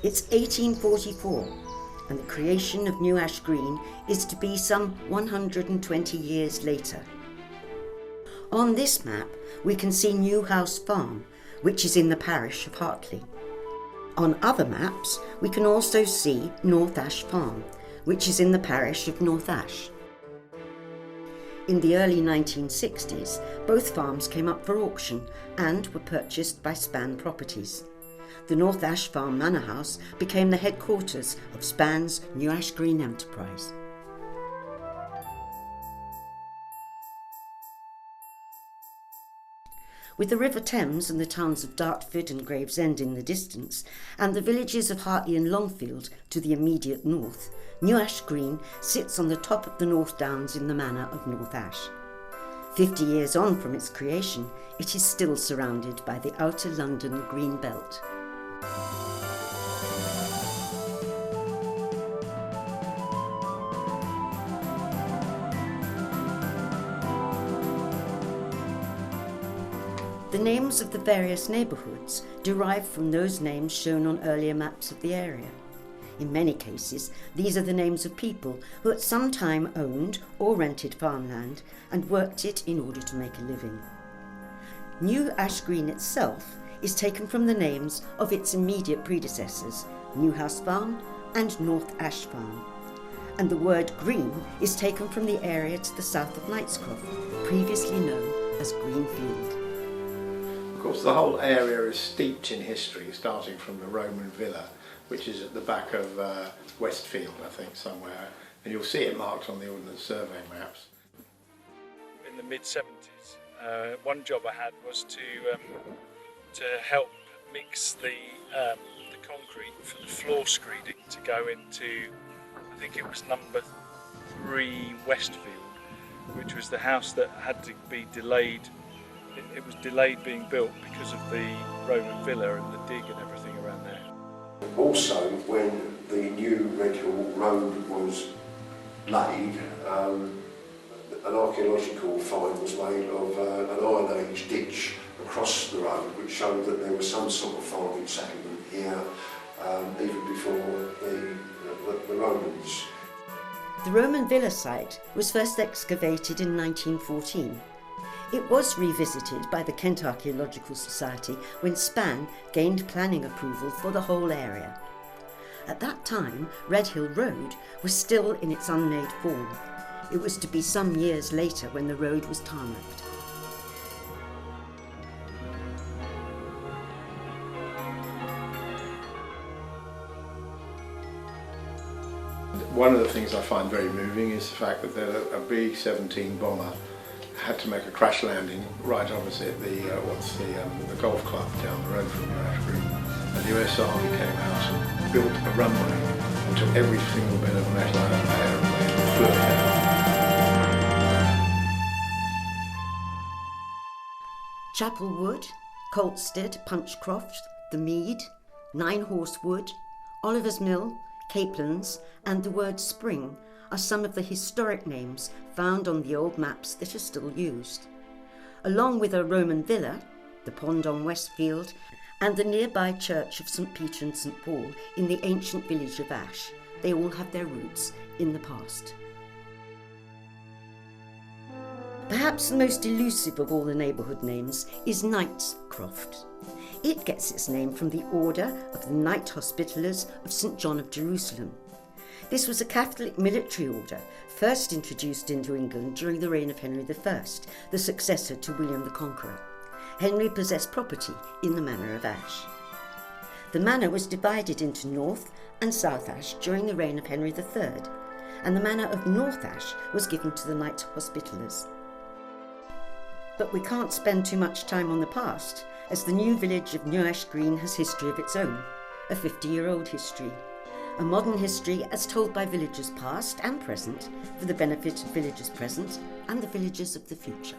It's 1844, and the creation of New Ash Green is to be some 120 years later. On this map, we can see Newhouse Farm, which is in the parish of Hartley. On other maps, we can also see North Ash Farm, which is in the parish of North Ash. In the early 1960s, both farms came up for auction and were purchased by Span Properties. The North Ash Farm Manor House became the headquarters of Span's New Ash Green enterprise. With the River Thames and the towns of Dartford and Gravesend in the distance, and the villages of Hartley and Longfield to the immediate north, New Ash Green sits on the top of the North Downs in the manor of North Ash. 50 years on from its creation, it is still surrounded by the outer London green belt. The names of the various neighbourhoods derive from those names shown on earlier maps of the area. In many cases, these are the names of people who at some time owned or rented farmland and worked it in order to make a living. New Ash Green itself is taken from the names of its immediate predecessors, Newhouse Farm and North Ash Farm. And the word green is taken from the area to the south of Knightscroft, previously known as Greenfield. Of course, the whole area is steeped in history, starting from the Roman villa, which is at the back of Westfield, I think, somewhere. And you'll see it marked on the Ordnance Survey maps. In the mid-70s, one job I had was to help mix the concrete for the floor screeding to go into, I think it was number 3 Westfield, which was the house that had to be delayed. It was delayed being built because of the Roman villa and the dig and everything around there. Also, when the new Red Hill Road was laid, an archaeological find was made of an Iron Age ditch across the road, which showed that there was some sort of farming settlement here even before the Romans. The Roman villa site was first excavated in 1914. It was revisited by the Kent Archaeological Society when Span gained planning approval for the whole area. At that time, Red Hill Road was still in its unmade form. It was to be some years later when the road was tarmacked. One of the things I find very moving is the fact that a B-17 bomber had to make a crash landing right opposite the golf club down the road from New Ash Green. And the US Army came out and built a runway and took every single bit of metal out of the aeroplane and flew it down. Chapel Wood, Colstead, Punchcroft, The Mead, Nine Horse Wood, Oliver's Mill, Capelands and the word Spring are some of the historic names found on the old maps that are still used. Along with a Roman villa, the pond on Westfield, and the nearby church of St. Peter and St. Paul in the ancient village of Ash, they all have their roots in the past. Perhaps the most elusive of all the neighbourhood names is Knightscroft. It gets its name from the order of the Knight Hospitallers of St. John of Jerusalem. This was a Catholic military order first introduced into England during the reign of Henry I, the successor to William the Conqueror. Henry possessed property in the Manor of Ash. The manor was divided into North and South Ash during the reign of Henry III, and the manor of North Ash was given to the Knight Hospitallers. But we can't spend too much time on the past, as the new village of New Ash Green has history of its own, a 50-year-old history. A modern history as told by villagers past and present for the benefit of villagers present and the villagers of the future.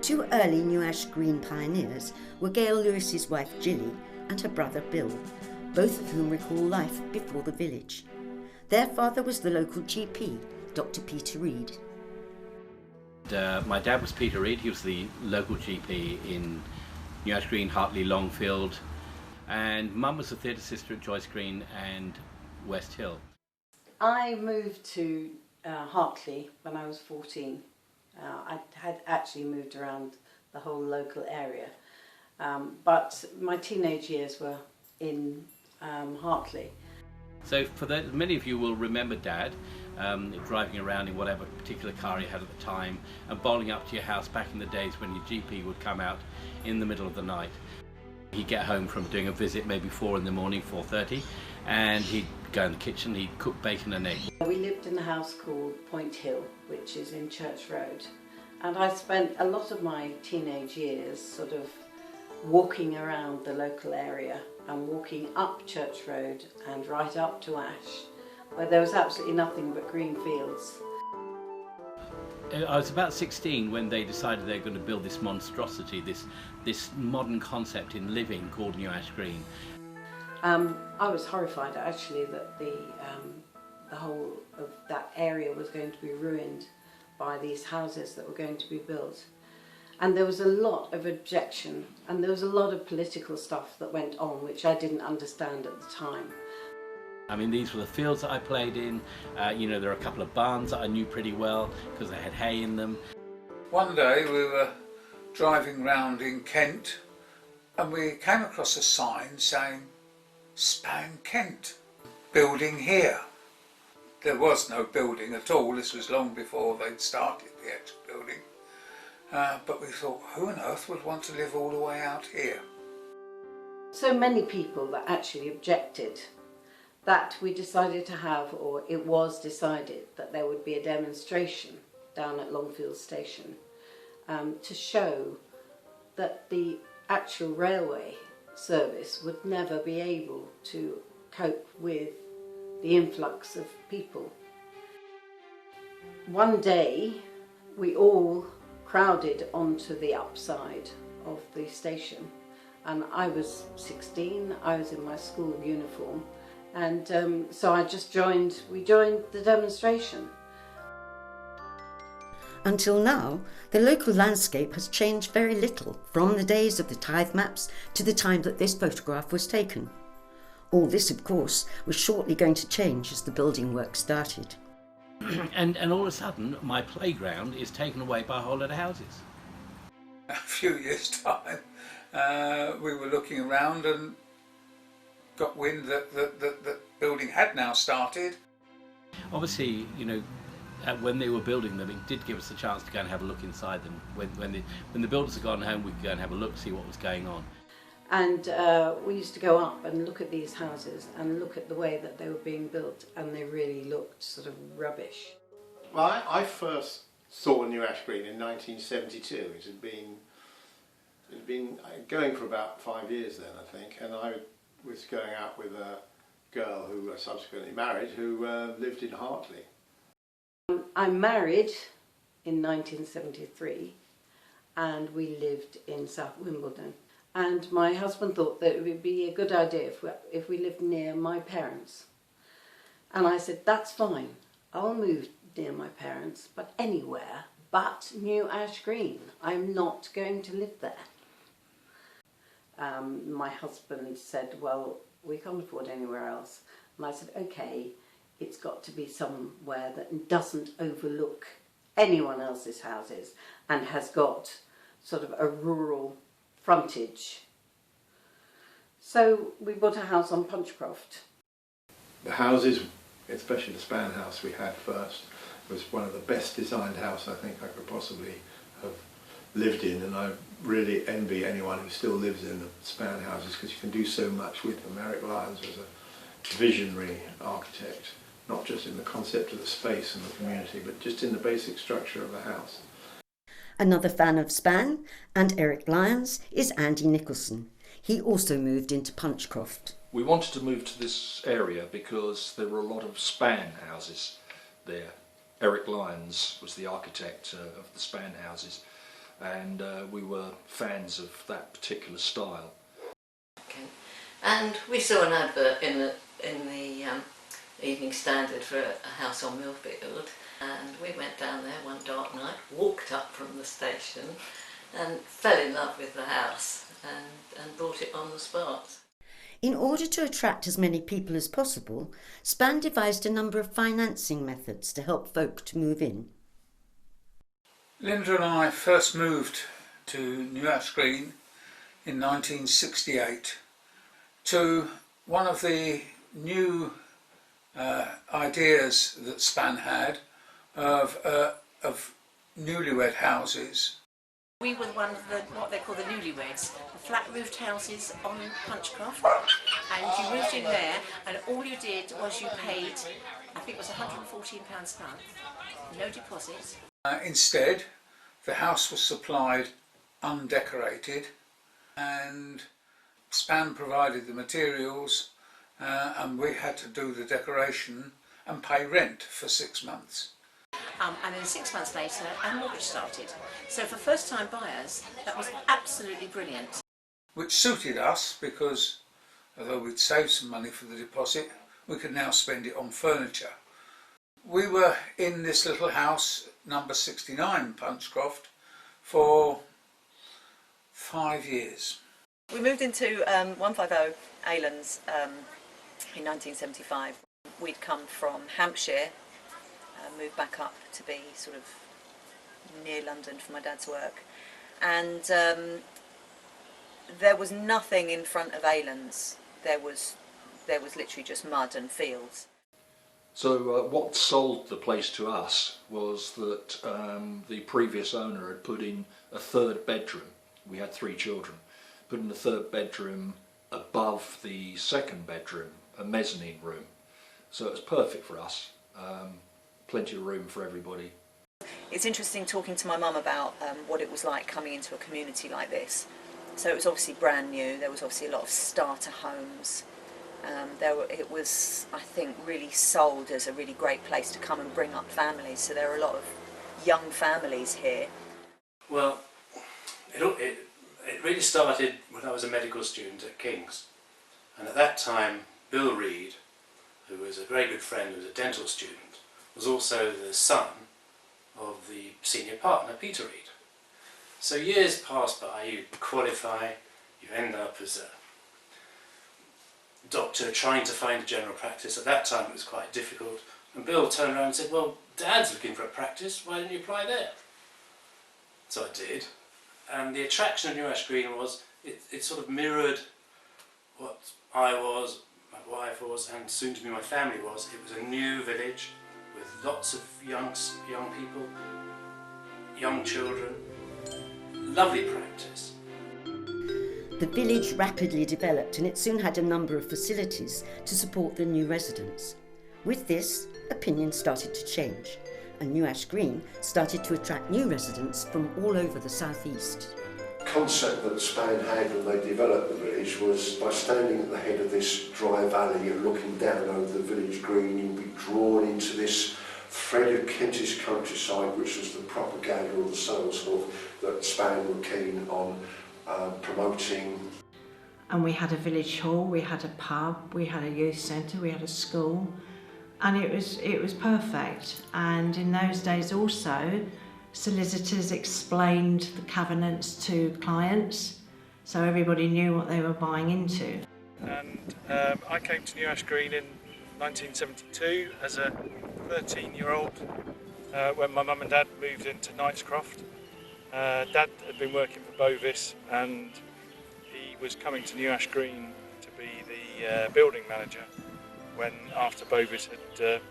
Two early New Ash Green pioneers were Gail Lewis's wife Gilly and her brother Bill, both of whom recall life before the village. Their father was the local GP, Dr. Peter Reed. My dad was Peter Reed. He was the local GP in New Ash Green, Hartley, Longfield, and Mum was a theatre sister at Joyce Green and West Hill. I moved to Hartley when I was 14. I had actually moved around the whole local area, but my teenage years were in Hartley. So for many of you will remember Dad driving around in whatever particular car he had at the time and bowling up to your house back in the days when your GP would come out in the middle of the night. He'd get home from doing a visit maybe 4 in the morning, 4:30, and he'd go in the kitchen, he'd cook bacon and eggs. We lived in a house called Point Hill, which is in Church Road, and I spent a lot of my teenage years sort of walking around the local area and walking up Church Road and right up to Ash, where there was absolutely nothing but green fields. I was about 16 when they decided they were going to build this monstrosity, this modern concept in living called New Ash Green. I was horrified actually that the whole of that area was going to be ruined by these houses that were going to be built. And there was a lot of objection, and there was a lot of political stuff that went on which I didn't understand at the time. I mean, these were the fields that I played in. You know, there are a couple of barns that I knew pretty well because they had hay in them. One day we were driving round in Kent and we came across a sign saying Span Kent, building here. There was no building at all. This was long before they'd started the actual building. But we thought, who on earth would want to live all the way out here? So many people that actually objected that we decided to have, or it was decided that there would be a demonstration down at Longfield Station to show that the actual railway service would never be able to cope with the influx of people. One day we all crowded onto the upside of the station, and I was 16, I was in my school uniform, and so we joined the demonstration. Until now, the local landscape has changed very little from the days of the tithe maps to the time that this photograph was taken. All this, of course, was shortly going to change as the building work started. And all of a sudden, my playground is taken away by a whole lot of houses. A few years' time, we were looking around and got wind that the building had now started. Obviously, you know, when they were building them, it did give us a chance to go and have a look inside them. When the builders had gone home, we could go and have a look, see what was going on. And we used to go up and look at these houses and look at the way that they were being built, and they really looked sort of rubbish. Well, I first saw New Ash Green in 1972. It had been going for about 5 years then, I think, and I was going out with a girl who I subsequently married who lived in Hartley. I married in 1973 and we lived in South Wimbledon. And my husband thought that it would be a good idea if we lived near my parents. And I said, that's fine, I'll move near my parents, but anywhere but New Ash Green. I'm not going to live there. My husband said, well, we can't afford anywhere else. And I said, okay, it's got to be somewhere that doesn't overlook anyone else's houses and has got sort of a rural frontage. So we bought a house on Punchcroft. The houses, especially the Span house we had first, was one of the best designed houses I think I could possibly have lived in, and I really envy anyone who still lives in the Span houses because you can do so much with them. Eric Lyons was a visionary architect, not just in the concept of the space and the community, but just in the basic structure of the house. Another fan of Span and Eric Lyons is Andy Nicholson. He also moved into Punchcroft. We wanted to move to this area because there were a lot of Span houses there. Eric Lyons was the architect of the Span houses, and we were fans of that particular style. Okay. And we saw an advert in the Evening Standard for a house on Millfield, and we went down there one dark night, walked up from the station and fell in love with the house and bought it on the spot. In order to attract as many people as possible, Span devised a number of financing methods to help folk to move in. Linda and I first moved to New Ash Green in 1968 to one of the new ideas that Span had of newlywed houses. We were one of the, what they call the newlyweds, the flat-roofed houses on Punchcroft, and you moved in there and all you did was you paid, I think it was £114 a month, no deposit. Instead, the house was supplied undecorated and Span provided the materials and we had to do the decoration and pay rent for 6 months. And then 6 months later, our mortgage started. So for first-time buyers, that was absolutely brilliant. Which suited us because, although we'd saved some money for the deposit, we could now spend it on furniture. We were in this little house, number 69 Punchcroft, for 5 years. We moved into 150 Aylands in 1975. We'd come from Hampshire, moved back up to be sort of near London for my dad's work, and there was nothing in front of Aylands. There was literally just mud and fields. So what sold the place to us was that the previous owner had put in a third bedroom. We had 3 children. Put in the third bedroom above the second bedroom, a mezzanine room. So it was perfect for us. Plenty of room for everybody. It's interesting talking to my mum about what it was like coming into a community like this. So it was obviously brand new. There was obviously a lot of starter homes. It was, I think, really sold as a really great place to come and bring up families. So there are a lot of young families here. Well, it really started when I was a medical student at King's, and at that time Bill Reed, who was a very good friend, who was a dental student, was also the son of the senior partner, Peter Reed. So years pass by, you qualify, you end up as a doctor trying to find a general practice. At that time it was quite difficult, and Bill turned around and said, well, Dad's looking for a practice, why don't you apply there? So I did, and the attraction of New Ash Green was it sort of mirrored what I was, my wife was, and soon to be my family was. It was a new village with lots of young people, young children, lovely practice. The village rapidly developed and it soon had a number of facilities to support the new residents. With this, opinions started to change, and New Ash Green started to attract new residents from all over the southeast. The concept that Span had when they developed the village was by standing at the head of this dry valley and looking down over the village green, you'd be drawn into this thread of Kentish countryside, which was the propaganda or the sales of that Span were keen on promoting. And we had a village hall, we had a pub, we had a youth centre, we had a school, and it was perfect. And in those days also, solicitors explained the covenants to clients, so everybody knew what they were buying into. And I came to New Ash Green in 1972 as a 13-year-old when my mum and dad moved into Knightscroft. Dad had been working for Bovis and he was coming to New Ash Green to be the building manager after Bovis had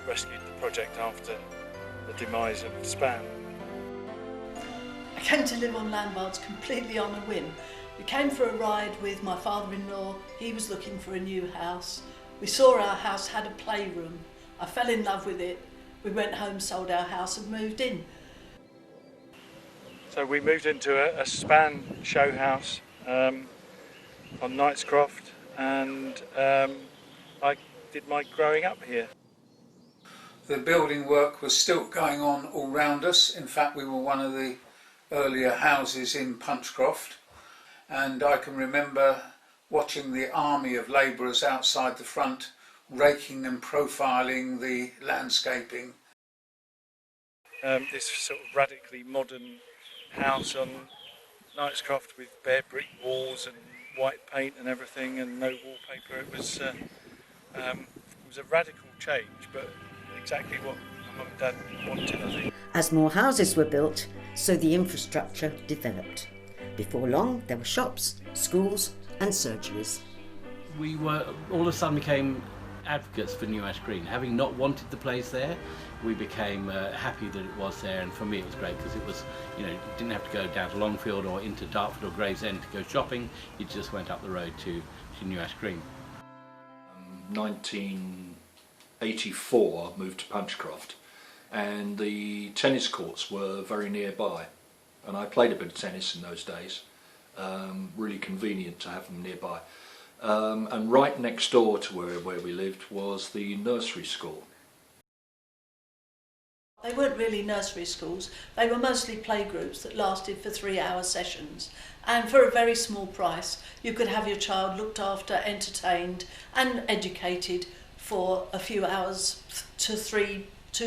rescued the project after the demise of Span. I came to live on Lambards completely on a whim. We came for a ride with my father-in-law. He was looking for a new house. We saw our house had a playroom. I fell in love with it. We went home, sold our house and moved in. So we moved into a Span show house on Knightscroft, and I did my growing up here. The building work was still going on all round us. In fact, we were one of the earlier houses in Punchcroft, and I can remember watching the army of labourers outside the front raking and profiling the landscaping. This sort of radically modern house on Knightscroft with bare brick walls and white paint and everything, and no wallpaper. It was a radical change, but exactly what my mum and dad wanted, I think. As more houses were built, so the infrastructure developed. Before long, there were shops, schools and surgeries. We were all of a sudden became advocates for New Ash Green. Having not wanted the place there, we became happy that it was there, and for me it was great because it was, you didn't have to go down to Longfield or into Dartford or Gravesend to go shopping. You just went up the road to New Ash Green. 1984 moved to Punchcroft, and the tennis courts were very nearby, and I played a bit of tennis in those days. Really convenient to have them nearby. And right next door to where we lived was the nursery school. They weren't really nursery schools, they were mostly playgroups that lasted for 3-hour sessions, and for a very small price you could have your child looked after, entertained and educated for a few hours to 2,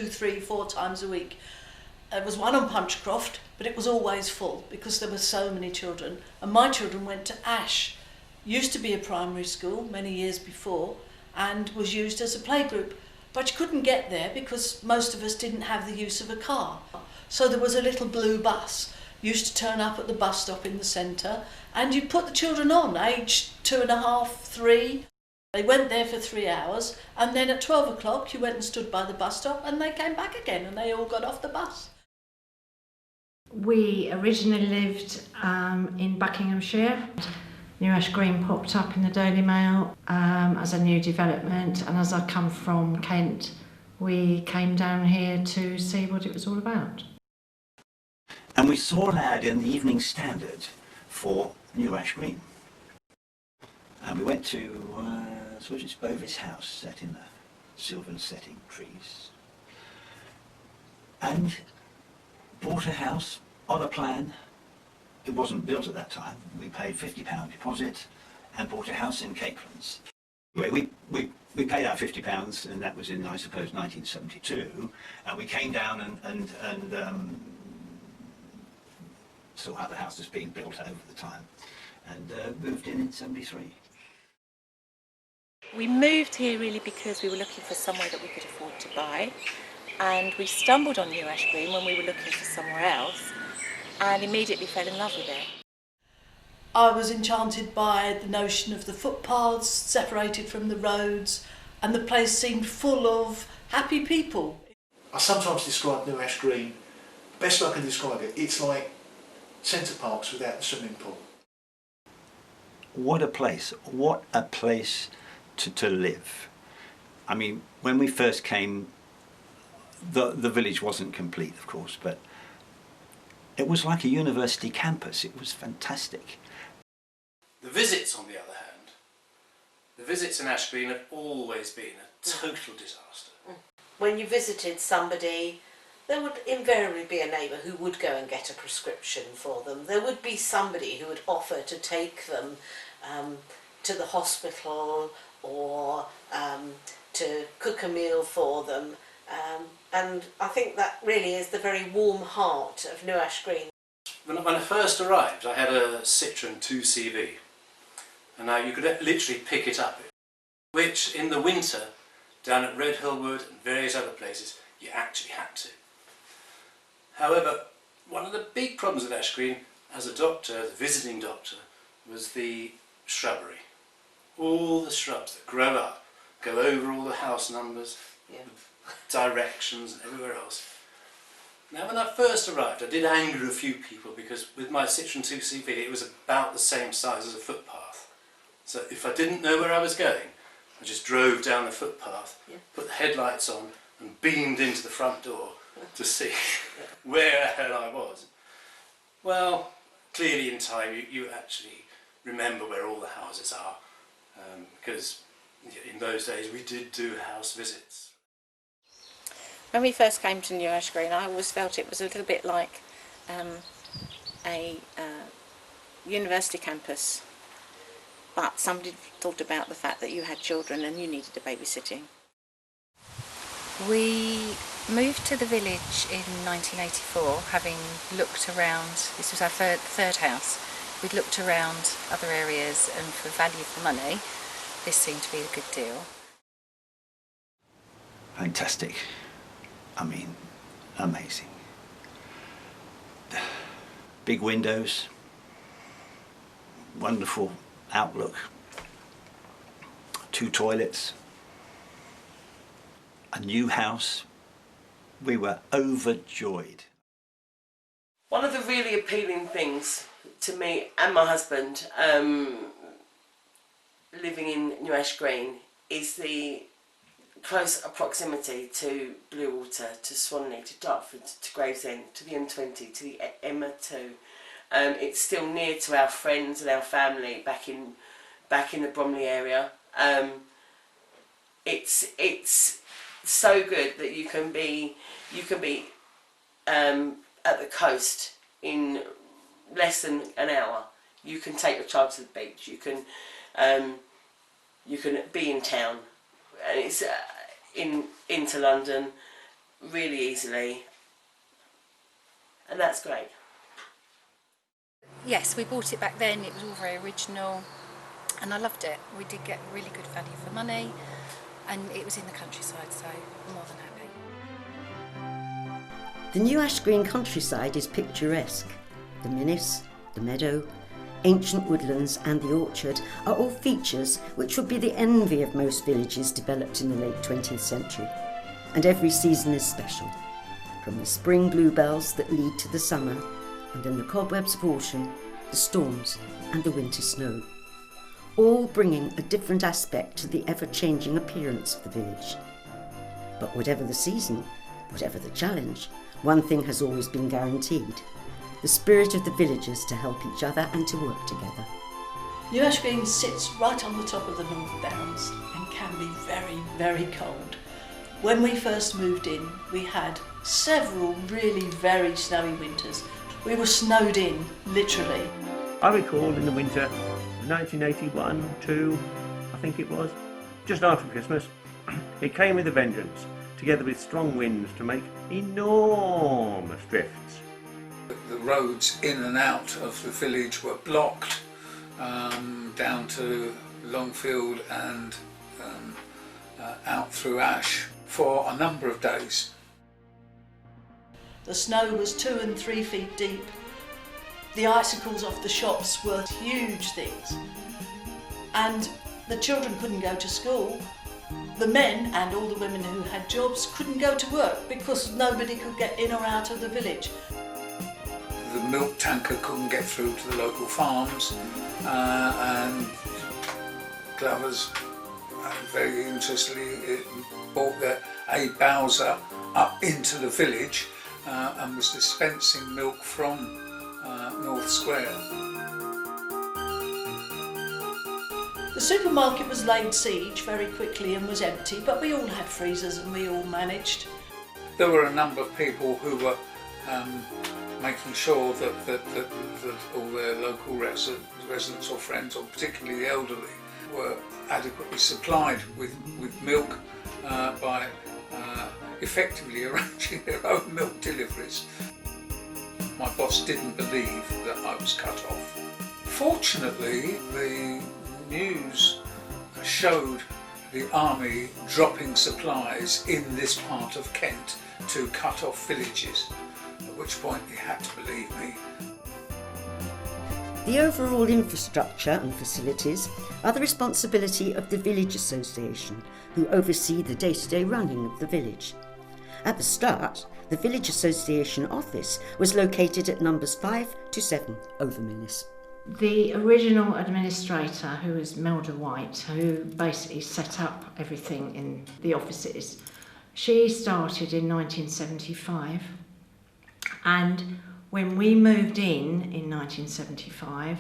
3, 4 times a week. There was one on Punchcroft, but it was always full because there were so many children, and my children went to Ash. Used to be a primary school many years before and was used as a playgroup, but you couldn't get there because most of us didn't have the use of a car. So there was a little blue bus, used to turn up at the bus stop in the centre, and you'd put the children on, aged 2.5, 3. They went there for 3 hours, and then at 12 o'clock you went and stood by the bus stop and they came back again and they all got off the bus. We originally lived in Buckinghamshire. New Ash Green popped up in the Daily Mail as a new development, and as I come from Kent, we came down here to see what it was all about. And we saw an ad in the Evening Standard for New Ash Green. And we went to Bovis house, set in the silver setting trees, and bought a house on a plan. It wasn't built at that time. We paid £50 deposit and bought a house in Capelands. We paid out £50, and that was in, I suppose, 1972. And we came down and saw how the house was being built over the time, and moved in 73. We moved here really because we were looking for somewhere that we could afford to buy, and we stumbled on New Ash Green when we were looking for somewhere else, and immediately fell in love with it. I was enchanted by the notion of the footpaths separated from the roads, and the place seemed full of happy people. I sometimes describe New Ash Green, best I can describe it, it's like Centre Parks without the swimming pool. What a place to live. I mean, when we first came, the village wasn't complete, of course, but it was like a university campus. It was fantastic. The visits, on the other hand, the visits in Ash Green have always been a total disaster. When you visited somebody, there would invariably be a neighbour who would go and get a prescription for them. There would be somebody who would offer to take them to the hospital or to cook a meal for them. And I think that really is the very warm heart of New Ash Green. When I first arrived, I had a Citroen 2CV, and now you could literally pick it up, which in the winter, down at Redhill Wood and various other places, you actually had to. However, one of the big problems at Ash Green, as a doctor, as a visiting doctor, was the shrubbery. All the shrubs that grow up, go over all the house numbers, directions and everywhere else. Now when I first arrived, I did anger a few people because with my Citroen 2CV it was about the same size as a footpath. So if I didn't know where I was going, I just drove down the footpath, put the headlights on and beamed into the front door to see where the hell I was. Well, clearly in time you actually remember where all the houses are, because in those days we did do house visits. When we first came to New Ash Green, I always felt it was a little bit like a university campus, but somebody thought about the fact that you had children and you needed a babysitting. We moved to the village in 1984, having looked around. This was our third house, We'd looked around other areas, and for value for money, this seemed to be a good deal. Fantastic. I mean, amazing. Big windows, wonderful outlook, 2 toilets, a new house. We were overjoyed. One of the really appealing things to me and my husband living in New Ash Green is the close proximity to Bluewater, to Swanley, to Dartford, to Gravesend, to the M20, to the M2. It's still near to our friends and our family back in the Bromley area. It's so good that you can be at the coast in less than an hour. You can take your child to the beach. You can be in town, and it's into London really easily, and that's great. Yes, we bought it back then. It was all very original, and I loved it. We did get really good value for money, and it was in the countryside, so I'm more than happy. The New Ash Green countryside is picturesque. The Minnis, the meadow, ancient woodlands and the orchard are all features which would be the envy of most villages developed in the late 20th century. And every season is special, from the spring bluebells that lead to the summer, and then the cobwebs of autumn, the storms and the winter snow, all bringing a different aspect to the ever-changing appearance of the village. But whatever the season, whatever the challenge, one thing has always been guaranteed: the spirit of the villagers to help each other and to work together. New Ash Green sits right on the top of the North Downs and can be very, very cold. When we first moved in, we had several really very snowy winters. We were snowed in, literally. I recall in the winter of 1981-2, I think it was, just after Christmas, it came with a vengeance, together with strong winds to make enormous drifts. The roads in and out of the village were blocked down to Longfield and out through Ash for a number of days. The snow was 2 and 3 feet deep. The icicles off the shops were huge things. And the children couldn't go to school. The men and all the women who had jobs couldn't go to work because nobody could get in or out of the village. The milk tanker couldn't get through to the local farms, and Glovers very interestedly brought a Bowser up into the village and was dispensing milk from North Square. The supermarket was laid siege very quickly and was empty, but we all had freezers and we all managed. There were a number of people who were making sure that all their local residents or friends, or particularly the elderly, were adequately supplied with milk by effectively arranging their own milk deliveries. My boss didn't believe that I was cut off. Fortunately, the news showed the army dropping supplies in this part of Kent to cut off villages, at which point he had to believe me. The overall infrastructure and facilities are the responsibility of the Village Association, who oversee the day-to-day running of the village. At the start, the Village Association office was located at numbers 5 to 7 Overminnis. The original administrator, who was Melda White, who basically set up everything in the offices, she started in 1975, and when we moved in 1975,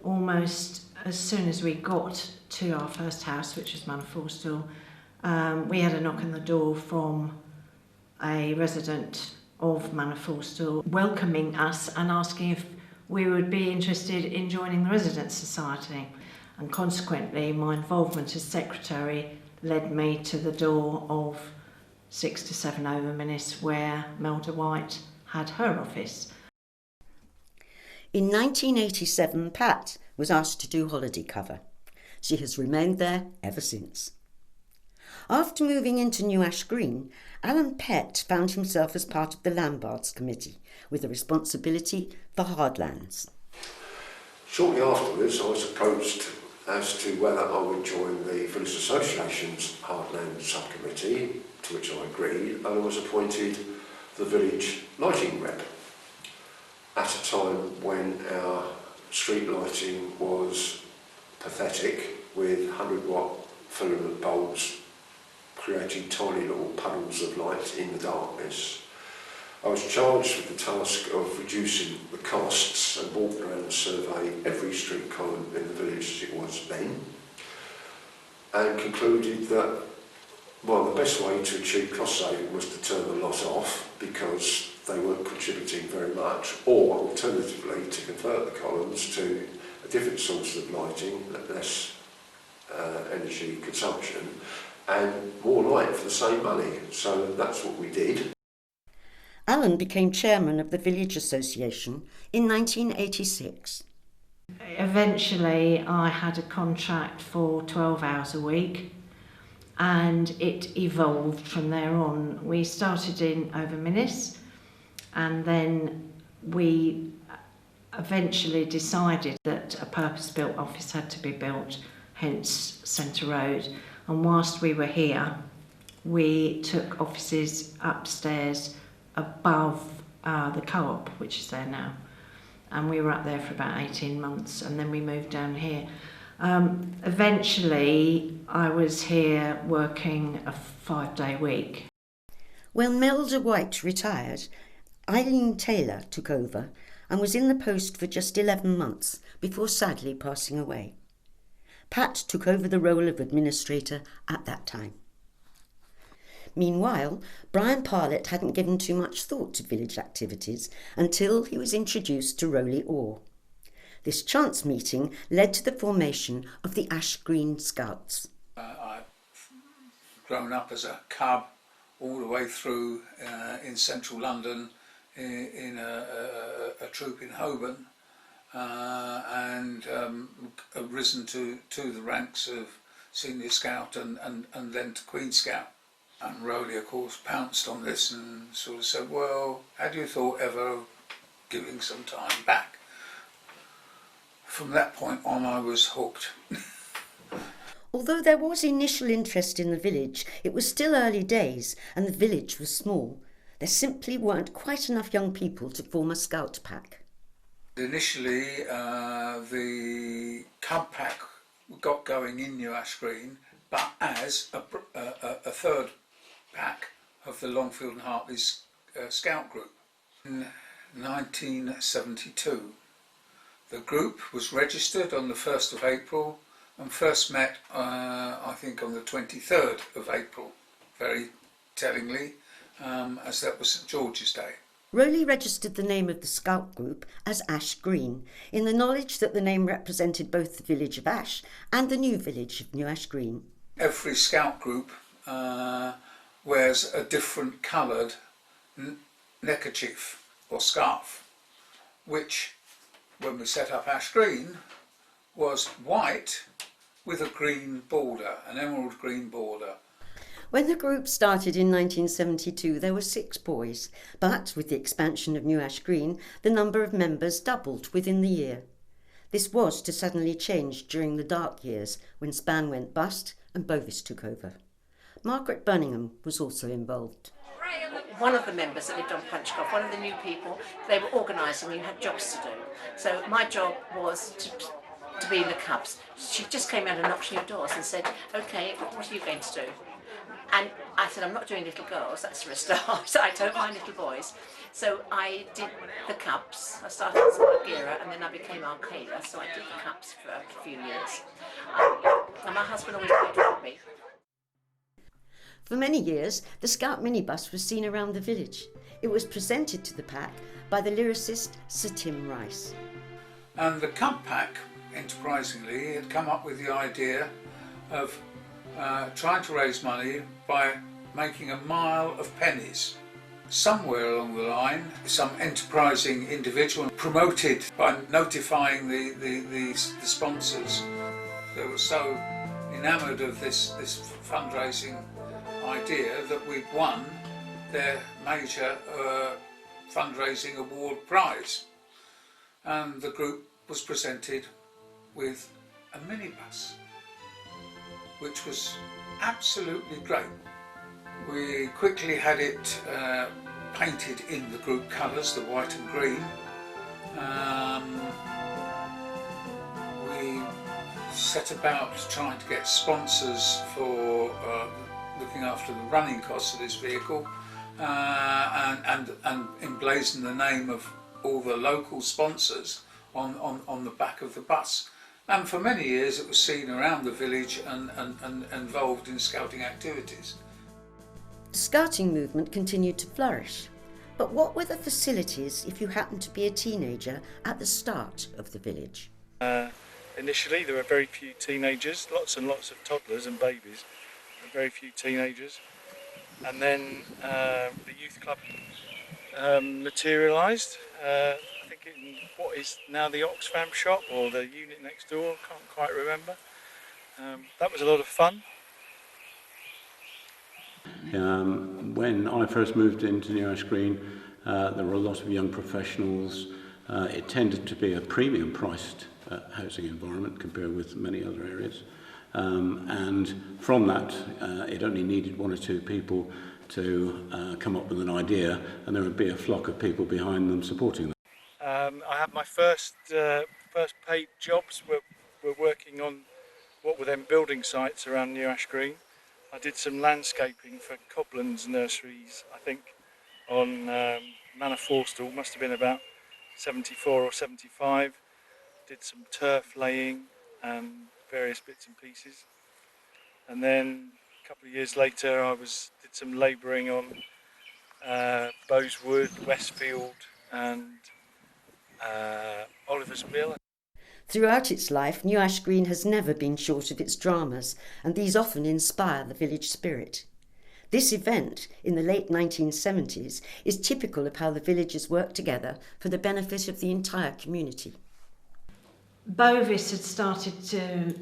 almost as soon as we got to our first house, which was Manor Forstall, we had a knock on the door from a resident of Manor Forstall welcoming us and asking if we would be interested in joining the Residents' Society. And consequently, my involvement as secretary led me to the door of 6 to 7 Overminnis, where Melda White had her office. In 1987, Pat was asked to do holiday cover. She has remained there ever since. After moving into New Ash Green, Alan Pett found himself as part of the Lambards Committee with a responsibility for Hardlands. Shortly afterwards, I was approached as to whether I would join the Village Association's Hardland Subcommittee, to which I agreed, and I was appointed the village lighting rep at a time when our street lighting was pathetic, with 100-watt filament bulbs creating tiny little puddles of light in the darkness. I was charged with the task of reducing the costs and walked around and surveyed every street column in the village as it was then, and concluded that, well, the best way to achieve cost saving was to turn the lot off because they weren't contributing very much, or alternatively to convert the columns to a different source of lighting, less energy consumption, and more light for the same money. So that's what we did. Alan became chairman of the Village Association in 1986. Eventually I had a contract for 12 hours a week, and it evolved from there on. We started in Overminnis, and then we eventually decided that a purpose-built office had to be built, hence Centre Road. And whilst we were here, we took offices upstairs above the co-op, which is there now. And we were up there for about 18 months, and then we moved down here. Eventually, I was here working a 5-day week. When Melda White retired, Eileen Taylor took over and was in the post for just 11 months before sadly passing away. Pat took over the role of administrator at that time. Meanwhile, Brian Parlett hadn't given too much thought to village activities until he was introduced to Rowley Orr. This chance meeting led to the formation of the Ash Green Scouts. I've grown up as a cub all the way through in central London in a troop in Holborn, and risen to the ranks of Senior Scout and then to Queen Scout. And Rowley, of course, pounced on this and sort of said, well, had you thought ever of giving some time back? From that point on, I was hooked. Although there was initial interest in the village, it was still early days and the village was small. There simply weren't quite enough young people to form a scout pack. Initially, the cub pack got going in New Ash Green, but as a third pack of the Longfield and Hartley's scout group. In 1972, the group was registered on the 1st of April and first met, I think, on the 23rd of April, very tellingly, as that was St George's Day. Rowley registered the name of the scout group as Ash Green, in the knowledge that the name represented both the village of Ash and the new village of New Ash Green. Every scout group wears a different coloured neckerchief or scarf, which, when we set up Ash Green, was white with a green border, an emerald green border. When the group started in 1972, there were 6 boys, but with the expansion of New Ash Green, the number of members doubled within the year. This was to suddenly change during the dark years when Span went bust and Bovis took over. Margaret Bunningham was also involved. One of the members that lived on Punchcroft, one of the new people, they were organising, you had jobs to do. So my job was to be in the Cubs. She just came out and knocked on your doors and said, OK, what are you going to do? And I said, I'm not doing little girls, that's for a start. I don't mind little boys. So I did the Cubs. I started as Bulgaria and then I became Arcada, so I did the Cubs for a few years. And my husband always played rugby. For many years, the Scout minibus was seen around the village. It was presented to the pack by the lyricist Sir Tim Rice. And the Cub Pack, enterprisingly, had come up with the idea of trying to raise money by making a mile of pennies. Somewhere along the line, some enterprising individual promoted by notifying the sponsors. They were so enamoured of this fundraising idea that we'd won their major fundraising award prize, and the group was presented with a minibus, which was absolutely great. We quickly had it painted in the group colours, the white and green. We set about trying to get sponsors for looking after the running costs of this vehicle, and emblazon the name of all the local sponsors on the back of the bus. And for many years it was seen around the village and involved in scouting activities. The scouting movement continued to flourish. But what were the facilities if you happened to be a teenager at the start of the village? Initially there were very few teenagers, lots and lots of toddlers and babies, and very few teenagers. And then the youth club materialised. I think in what is now the Oxfam shop or the unit next door, can't quite remember. That was a lot of fun. When I first moved into New Ash Green, there were a lot of young professionals. It tended to be a premium priced housing environment compared with many other areas. And from that, it only needed one or two people to come up with an idea, and there would be a flock of people behind them supporting them. I had my first paid jobs were working on what were then building sites around New Ash Green. I did some landscaping for Coblands Nurseries, I think, on Manor Forstall, must have been about 74 or 75. Did some turf laying and various bits and pieces. And then a couple of years later I did some labouring on Bowe's Wood, Westfield and Oliver's Mill. Throughout its life, New Ash Green has never been short of its dramas, and these often inspire the village spirit. This event, in the late 1970s, is typical of how the villagers work together for the benefit of the entire community. Bovis had started to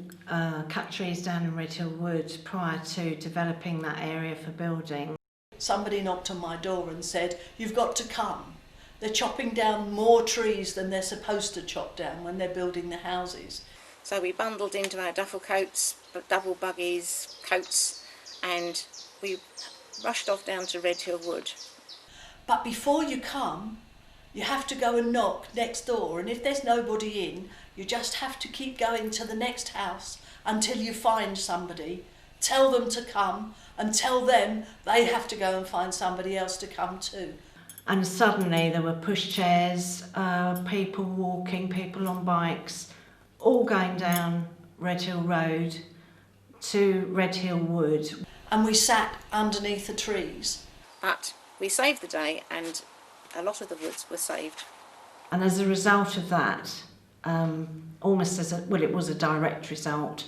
cut trees down in Redhill Wood prior to developing that area for building. Somebody knocked on my door and said, "You've got to come. They're chopping down more trees than they're supposed to chop down when they're building the houses." So we bundled into our duffel coats, double buggies, coats, and we rushed off down to Redhill Wood. But before you come, you have to go and knock next door, and if there's nobody in, you just have to keep going to the next house until you find somebody. Tell them to come and tell them they have to go and find somebody else to come too. And suddenly there were pushchairs, people walking, people on bikes, all going down Redhill Road to Redhill Wood. And we sat underneath the trees. But we saved the day and a lot of the woods were saved. And as a result of that, almost it was a direct result,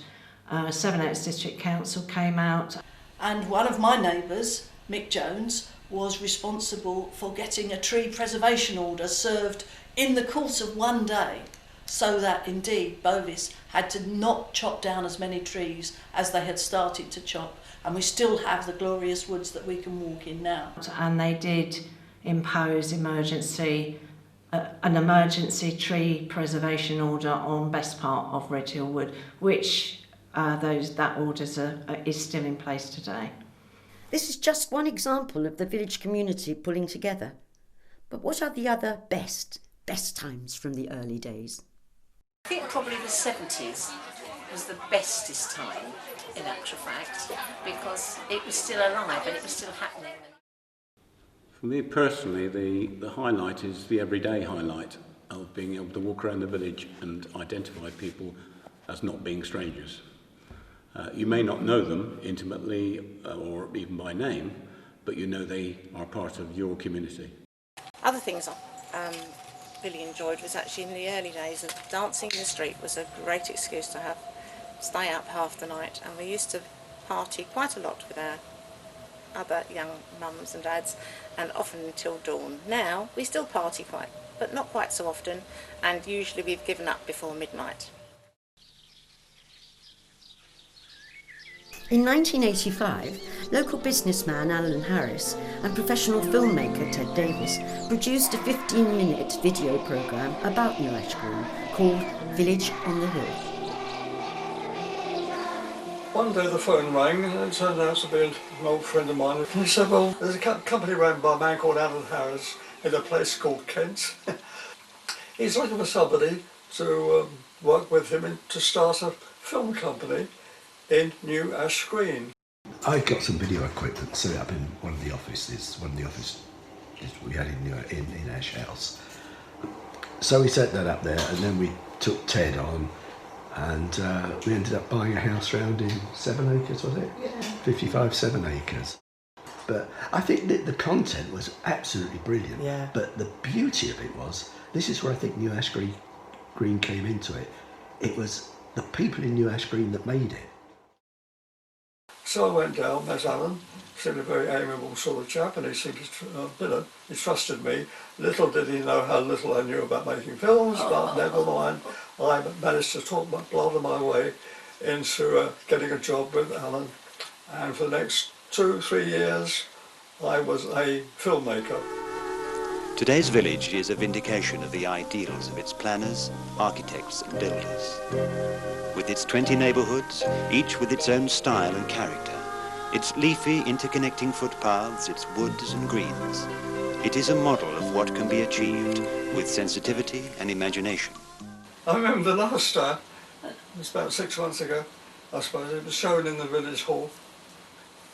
Sevenoaks District Council came out. And one of my neighbours, Mick Jones, was responsible for getting a tree preservation order served in the course of one day, so that indeed Bovis had to not chop down as many trees as they had started to chop, and we still have the glorious woods that we can walk in now. And they did impose an emergency tree preservation order on best part of Redhill Wood, which that order is still in place today. This is just one example of the village community pulling together. But what are the other best times from the early days? I think probably the 70s was the bestest time, in actual fact, because it was still alive and it was still happening. For me personally, the highlight is the everyday highlight of being able to walk around the village and identify people as not being strangers. You may not know them intimately or even by name, but you know they are part of your community. Other things I really enjoyed was actually in the early days of dancing in the street was a great excuse to stay up half the night, and we used to party quite a lot with our other young mums and dads, and often until dawn. Now we still party quite, but not quite so often, and usually we've given up before midnight. In 1985, local businessman Alan Harris and professional filmmaker Ted Davis produced a 15-minute video programme about New Ash Green called Village on the Hill. One day the phone rang and it turned out to be an old friend of mine. And he said, well, there's a company run by a man called Alan Harris in a place called Kent. He's looking for somebody to work with him and to start a film company in New Ash Green. I got some video equipment set up in one of the offices we had in Ash House. So we set that up there, and then we took Ted on, and we ended up buying a house round in 7 acres, was it? Yeah. 55, 7 acres. But I think that the content was absolutely brilliant. Yeah. But the beauty of it was, this is where I think New Ash Green came into it. It was the people in New Ash Green that made it. So I went down, met Alan, seemed a very amiable sort of chap, and he seemed to, he trusted me. Little did he know how little I knew about making films, but never mind. I managed to talk bladder my way into getting a job with Alan, and for the next 2-3 years I was a filmmaker. Today's village is a vindication of the ideals of its planners, architects and builders. With its 20 neighbourhoods, each with its own style and character, its leafy interconnecting footpaths, its woods and greens, it is a model of what can be achieved with sensitivity and imagination. I remember the last time, it was about 6 months ago, I suppose, it was shown in the village hall,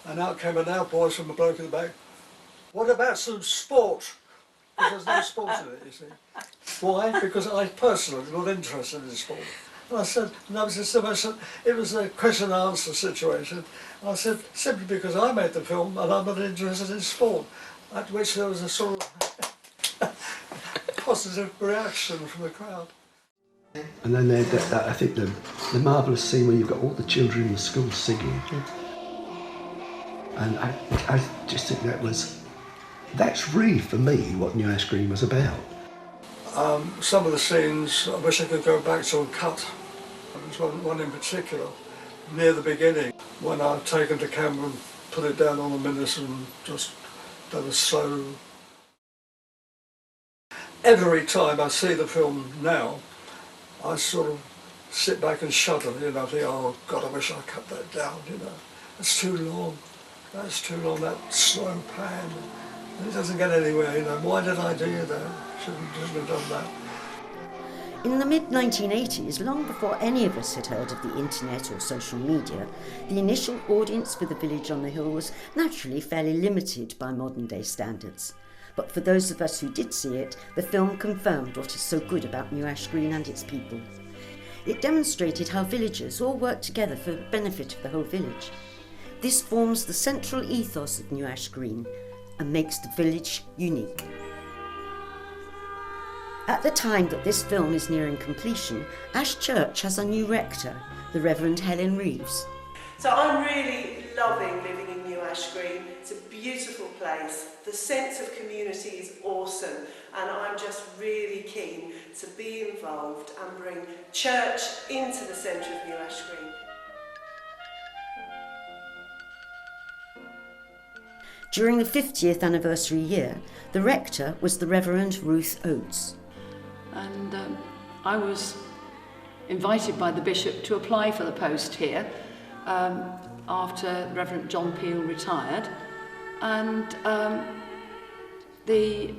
and out came an out voice from a bloke in the back. What about some sport? Because there's no sport in it, you see. Why? Because I personally was interested in sport. And I said, it was a question and answer situation. And I said, simply because I made the film and I'm not interested in sport. At which there was a sort of positive reaction from the crowd. And then I think the marvellous scene where you've got all the children in the school singing. And I just think that's really, for me, what New Ash Green was about. Some of the scenes I wish I could go back to and cut. There's one in particular, near the beginning, when I've taken the camera and put it down on the minute and just done a slow. Every time I see the film now, I sort of sit back and shudder, think, oh God, I wish I cut that down, It's too long, that's too long, that slow pan. It doesn't get anywhere, why did I do that? Shouldn't have done that. In the mid-1980s, long before any of us had heard of the internet or social media, the initial audience for The Village on the Hill was naturally fairly limited by modern-day standards. But for those of us who did see it, the film confirmed what is so good about New Ash Green and its people. It demonstrated how villagers all work together for the benefit of the whole village. This forms the central ethos of New Ash Green and makes the village unique. At the time that this film is nearing completion, Ash Church has a new rector, the Reverend Helen Reeves. So I'm really loving living in New Ash Green. It's a beautiful place. The sense of community is awesome, and I'm just really keen to be involved and bring church into the centre of New Ash Green. During the 50th anniversary year, the rector was the Reverend Ruth Oates. And I was invited by the bishop to apply for the post here after Reverend John Peel retired, and the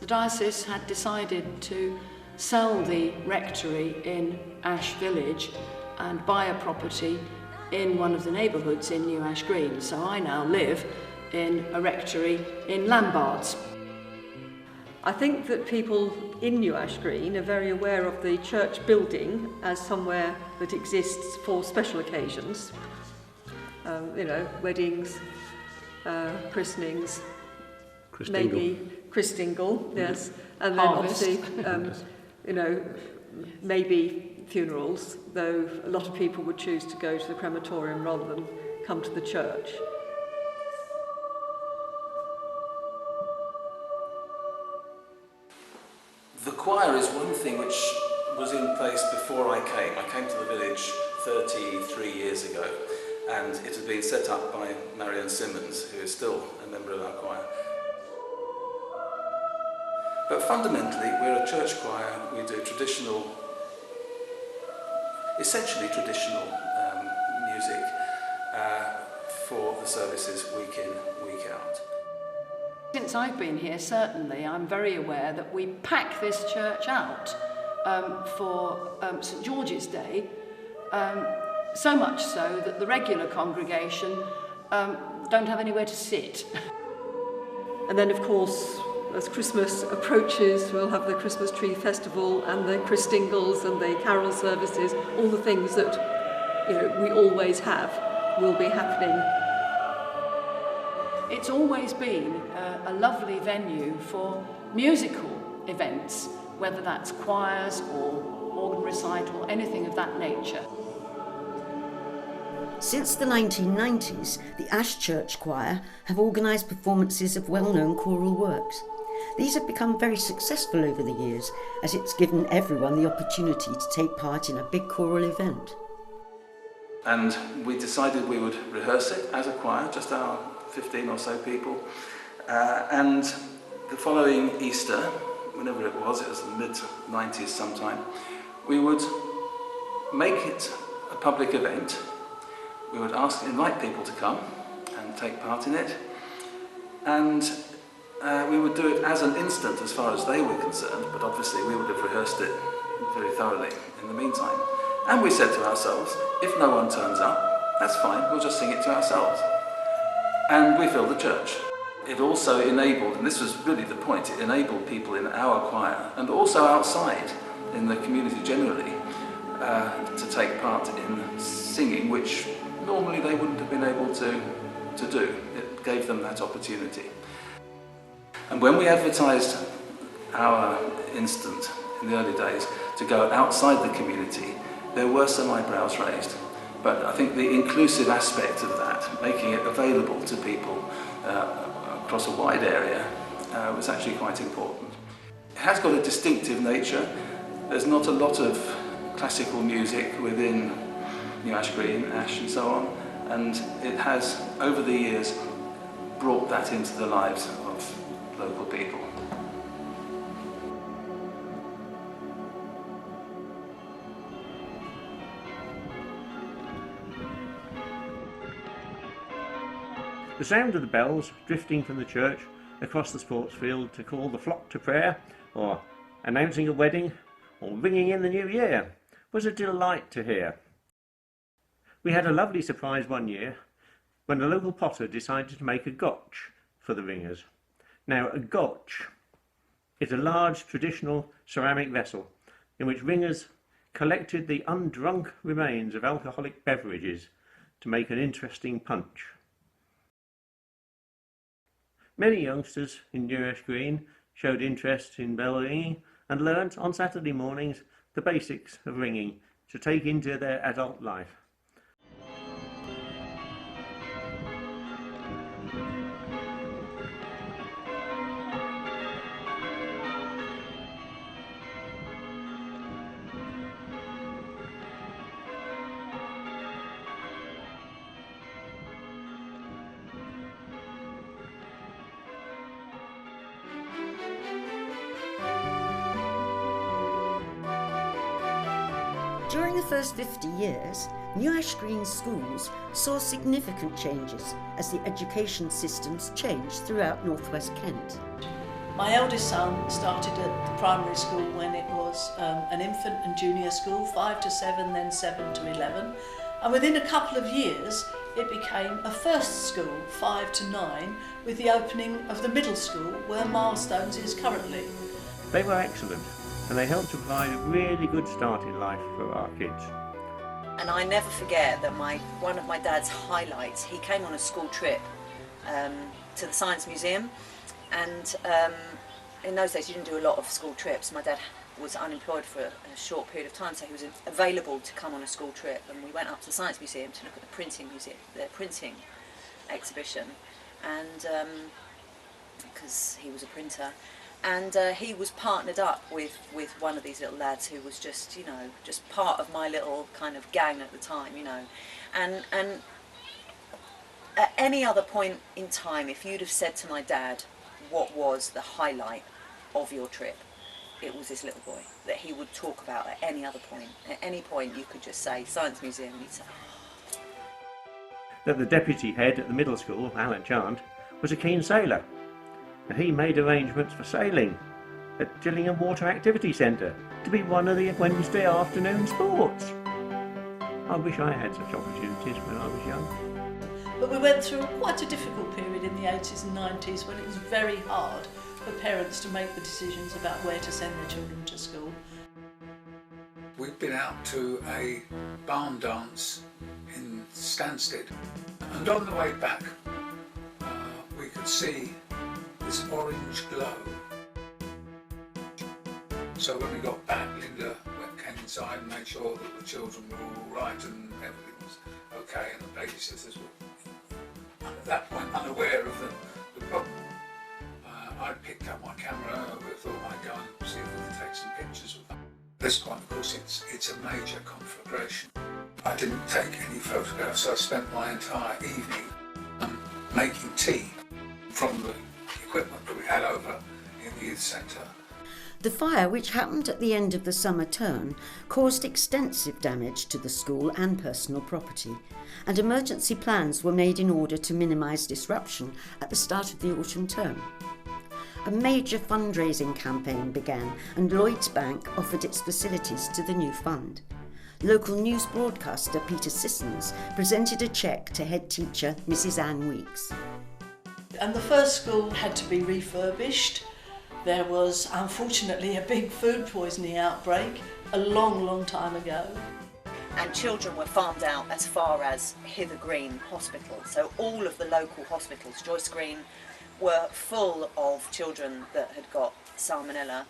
diocese had decided to sell the rectory in Ash Village and buy a property in one of the neighbourhoods in New Ash Green. So I now live in a rectory in Lambards. I think that people in New Ash Green are very aware of the church building as somewhere that exists for special occasions. Weddings, christenings, maybe Christingle, yes, and then obviously, maybe funerals, though a lot of people would choose to go to the crematorium rather than come to the church. choir is one thing which was in place before I came. I came to the village 33 years ago, and it had been set up by Marianne Simmons, who is still a member of our choir. But fundamentally, we're a church choir. We do traditional, essentially traditional music for the services week in, week out. Since I've been here, certainly, I'm very aware that we pack this church out for St George's Day, so much so that the regular congregation don't have anywhere to sit. And then, of course, as Christmas approaches, we'll have the Christmas Tree Festival and the Christingles and the carol services, all the things that we always have will be happening. It's always been a lovely venue for musical events, whether that's choirs or organ recital, anything of that nature. Since the 1990s, the Ash Church Choir have organised performances of well-known choral works. These have become very successful over the years, as it's given everyone the opportunity to take part in a big choral event. And we decided we would rehearse it as a choir, just our 15 or so people. And the following Easter, whenever it was the mid-90s sometime, we would make it a public event. We would invite people to come and take part in it. And we would do it as an instant as far as they were concerned, but obviously we would have rehearsed it very thoroughly in the meantime. And we said to ourselves, if no one turns up, that's fine, we'll just sing it to ourselves. And we filled the church. It also enabled, and this was really the point, it enabled people in our choir and also outside in the community generally to take part in singing, which normally they wouldn't have been able to do. It gave them that opportunity. And when we advertised our instant in the early days to go outside the community, there were some eyebrows raised. But I think the inclusive aspect of that, making it available to people across a wide area, was actually quite important. It has got a distinctive nature. There's not a lot of classical music within New Ash Green, Ash and so on, and it has, over the years, brought that into the lives of local people. The sound of the bells drifting from the church across the sports field to call the flock to prayer, or announcing a wedding, or ringing in the new year, was a delight to hear. We had a lovely surprise one year when the local potter decided to make a gotch for the ringers. Now, a gotch is a large traditional ceramic vessel in which ringers collected the undrunk remains of alcoholic beverages to make an interesting punch. Many youngsters in New Ash Green showed interest in bell ringing and learnt on Saturday mornings the basics of ringing to take into their adult life. During the first 50 years, New Ash Green schools saw significant changes as the education systems changed throughout northwest Kent. My eldest son started at the primary school when it was an infant and junior school, 5 to 7, then 7 to 11. And within a couple of years, it became a first school, 5 to 9, with the opening of the middle school, where Milestones is currently. They were excellent, and they helped to provide a really good start in life for our kids. And I never forget that one of my dad's highlights, he came on a school trip to the Science Museum, and in those days you didn't do a lot of school trips. My dad was unemployed for a short period of time, so he was available to come on a school trip, and we went up to the Science Museum to look at the printing exhibition, and because he was a printer. And he was partnered up with one of these little lads who was just, you know, just part of my little kind of gang at the time, you know. And at any other point in time, if you'd have said to my dad what was the highlight of your trip, it was this little boy that he would talk about at any other point. At any point you could just say Science Museum and he'd say, That the deputy head at the middle school, Alan Chant, was a keen sailor. And he made arrangements for sailing at Gillingham Water Activity Centre to be one of the Wednesday afternoon sports. I wish I had such opportunities when I was young. But we went through quite a difficult period in the 80s and 90s when it was very hard for parents to make the decisions about where to send their children to school. We've been out to a barn dance in Stansted, and on the way back we could see this orange glow. So when we got back, Linda came inside and made sure that the children were all right and everything was okay, and the babysitters were at that point unaware of the problem. I picked up my camera and we thought I'd go and see if we could take some pictures with them. This time, of course, it's a major conflagration. I didn't take any photographs, so I spent my entire evening making tea from the equipment that we had over in the youth centre. The fire, which happened at the end of the summer term, caused extensive damage to the school and personal property, and emergency plans were made in order to minimise disruption at the start of the autumn term. A major fundraising campaign began, and Lloyds Bank offered its facilities to the new fund. Local news broadcaster Peter Sissons presented a cheque to head teacher Mrs Anne Weeks. And the first school had to be refurbished. There was unfortunately a big food poisoning outbreak a long time ago. And children were farmed out as far as Hither Green Hospital. So all of the local hospitals, Joyce Green, were full of children that had got salmonella.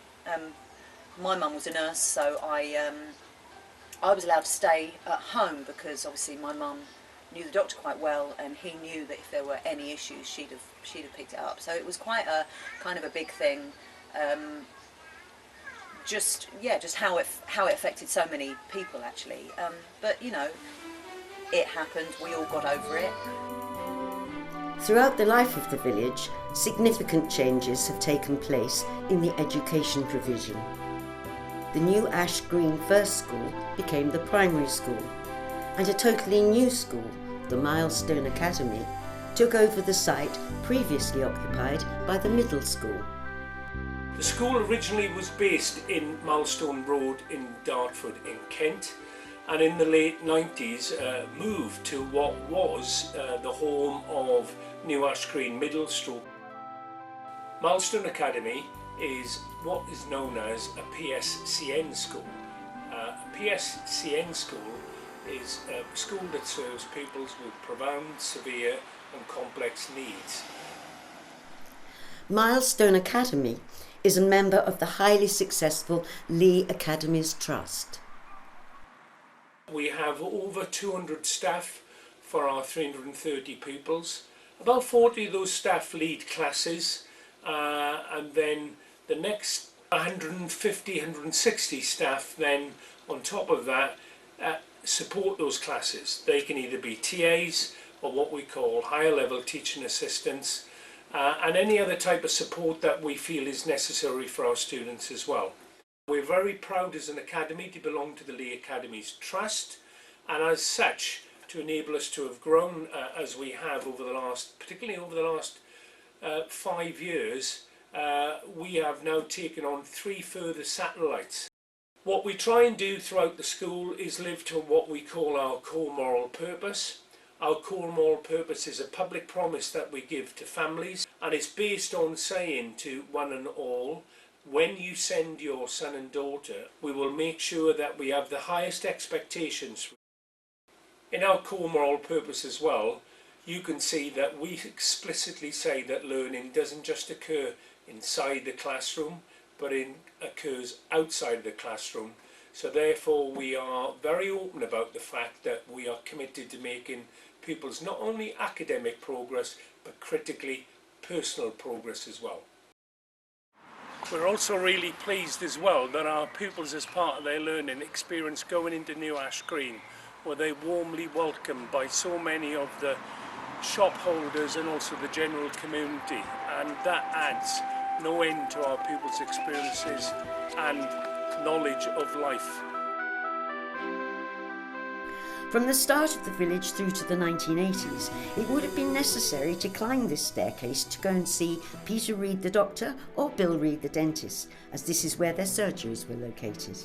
My mum was a nurse, so I was allowed to stay at home because obviously my mum knew the doctor quite well, and he knew that if there were any issues, she'd have picked it up. So it was quite a kind of a big thing. Just how it affected so many people actually. But you know, it happened. We all got over it. Throughout the life of the village, significant changes have taken place in the education provision. The new Ash Green First School became the primary school, and a totally new school, the Milestone Academy, took over the site previously occupied by the middle school. The school originally was based in Milestone Road in Dartford in Kent, and in the late 90s moved to what was the home of New Ash Green Middle School. Milestone Academy is what is known as a PSCN school. A PSCN school is a school that serves pupils with profound, severe and complex needs. Milestone Academy is a member of the highly successful Lee Academies Trust. We have over 200 staff for our 330 pupils. About 40 of those staff lead classes, and then the next 150, 160 staff then on top of that support those classes. They can either be TAs or what we call higher level teaching assistants, and any other type of support that we feel is necessary for our students as well. We're very proud as an academy to belong to the Lee Academies Trust, and as such to enable us to have grown as we have over the last, particularly over the last 5 years, we have now taken on 3 further satellites. What we try and do throughout the school is live to what we call our core moral purpose. Our core moral purpose is a public promise that we give to families, and it's based on saying to one and all, when you send your son and daughter, we will make sure that we have the highest expectations. In our core moral purpose as well, you can see that we explicitly say that learning doesn't just occur inside the classroom, but occurs outside the classroom. So therefore we are very open about the fact that we are committed to making pupils not only academic progress, but critically personal progress as well. We're also really pleased as well that our pupils, as part of their learning experience going into New Ash Green, where they're warmly welcomed by so many of the shop holders and also the general community, and that adds no end to our pupils' experiences and knowledge of life. From the start of the village through to the 1980s, it would have been necessary to climb this staircase to go and see Peter Reed the doctor or Bill Reed the dentist, as this is where their surgeries were located.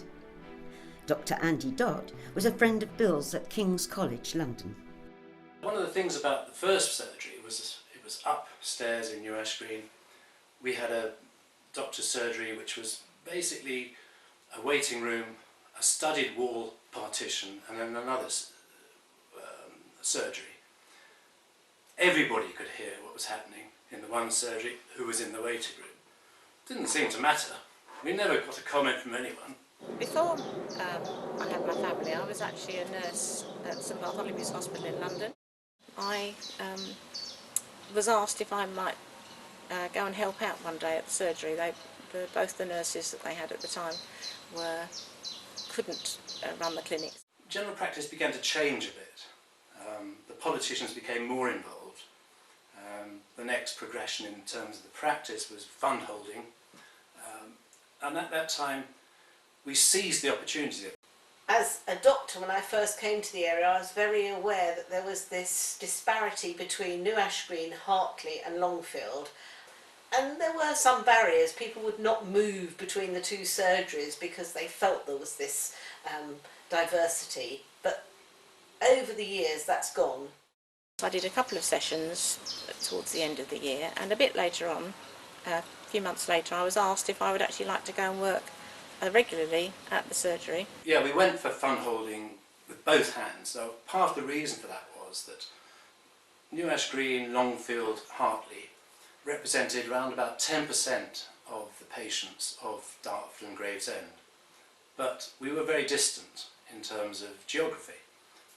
Dr. Andy Dodd was a friend of Bill's at King's College, London. One of the things about the first surgery was it was upstairs in New Ash Green. We had a doctor's surgery which was basically a waiting room, a studded wall partition, and then another surgery. Everybody could hear what was happening in the one surgery who was in the waiting room. Didn't seem to matter. We never got a comment from anyone. Before I had my family, I was actually a nurse at St Bartholomew's Hospital in London. I was asked if I might go and help out one day at the surgery. Both the nurses that they had at the time couldn't run the clinic. General practice began to change a bit. The politicians became more involved. The next progression in terms of the practice was fund holding, and at that time we seized the opportunity. As a doctor, when I first came to the area, I was very aware that there was this disparity between New Ash Green, Hartley and Longfield. And there were some barriers. People would not move between the two surgeries because they felt there was this diversity. But over the years, that's gone. I did a couple of sessions towards the end of the year, and a bit later on, a few months later, I was asked if I would actually like to go and work regularly at the surgery. Yeah, we went for fund holding with both hands. So part of the reason for that was that New Ash Green, Longfield, Hartley represented around about 10% of the patients of Dartford and Gravesend. But we were very distant in terms of geography.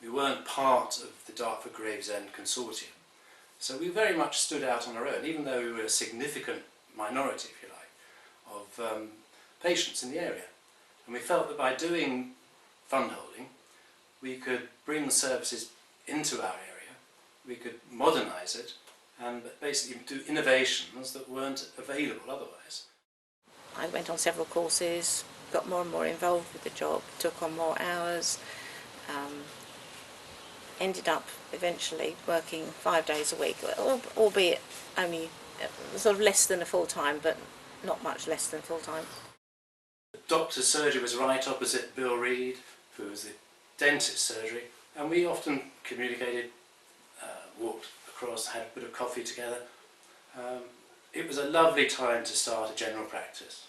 We weren't part of the Dartford Gravesend consortium. So we very much stood out on our own, even though we were a significant minority, if you like, of patients in the area. And we felt that by doing fund holding, we could bring services into our area, we could modernise it, and basically do innovations that weren't available otherwise. I went on several courses, got more and more involved with the job, took on more hours, ended up eventually working 5 days a week, albeit only sort of less than a full-time, but not much less than full-time. The doctor's surgery was right opposite Bill Reed, who was the dentist's surgery, and we often communicated, walked across, had a bit of coffee together. It was a lovely time to start a general practice.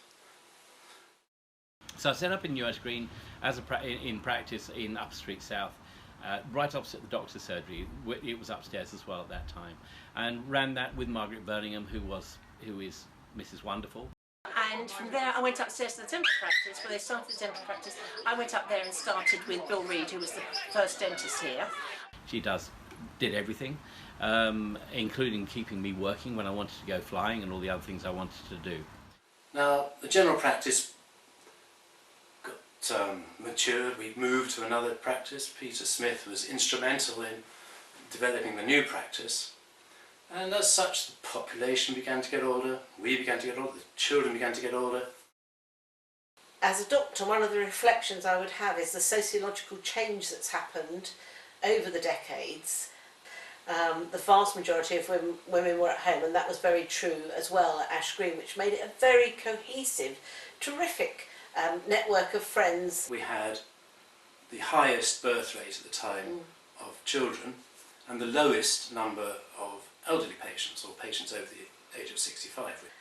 So I set up in New Ash Green as in practice in Upper Street South, right opposite the doctor's surgery. It was upstairs as well at that time, and ran that with Margaret Birmingham, who is Mrs. Wonderful. And from there I went upstairs to the dental practice, where they started the dental practice. I went up there and started with Bill Reed, who was the first dentist here. She did everything, including keeping me working when I wanted to go flying and all the other things I wanted to do. Now, the general practice got matured. We moved to another practice. Peter Smith was instrumental in developing the new practice. And as such, the population began to get older, we began to get older, the children began to get older. As a doctor, one of the reflections I would have is the sociological change that's happened over the decades. The vast majority of women were at home, and that was very true as well at Ash Green, which made it a very cohesive, terrific network of friends. We had the highest birth rate at the time of children and the lowest number of elderly patients, or patients over the age of 65.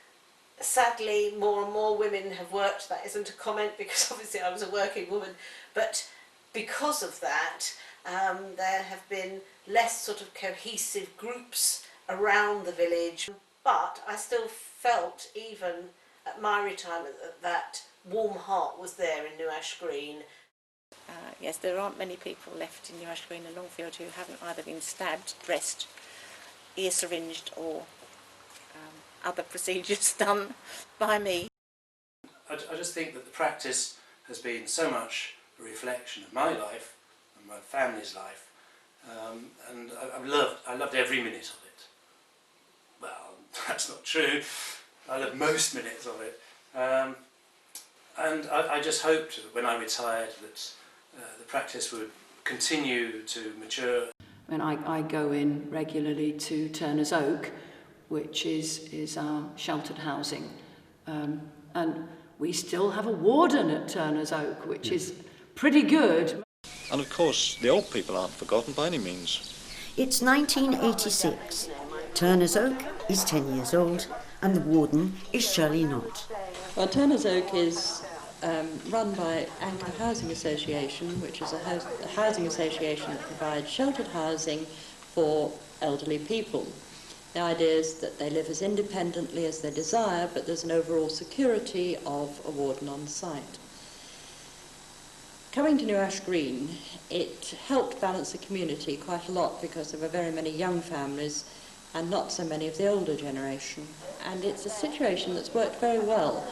Sadly, more and more women have worked. That isn't a comment, because obviously I was a working woman, but because of that, there have been less sort of cohesive groups around the village. But I still felt, even at my retirement, that warm heart was there in New Ash Green. Yes, there aren't many people left in New Ash Green and Longfield who haven't either been stabbed, dressed, ear syringed, or other procedures done by me. I just think that the practice has been so much a reflection of my life and my family's life, and I loved every minute of it. Well, that's not true. I loved most minutes of it, and I just hoped that when I retired that the practice would continue to mature. And I go in regularly to Turner's Oak, which is our sheltered housing, and we still have a warden at Turner's Oak, which is pretty good. And of course, the old people aren't forgotten by any means. It's 1986. Turner's Oak is 10 years old, and the warden is Shirley Knott. Well, Turner's Oak is run by Anchor Housing Association, which is a housing association that provides sheltered housing for elderly people. The idea is that they live as independently as they desire, but there's an overall security of a warden on site. Coming to New Ash Green, it helped balance the community quite a lot because there were very many young families and not so many of the older generation. And it's a situation that's worked very well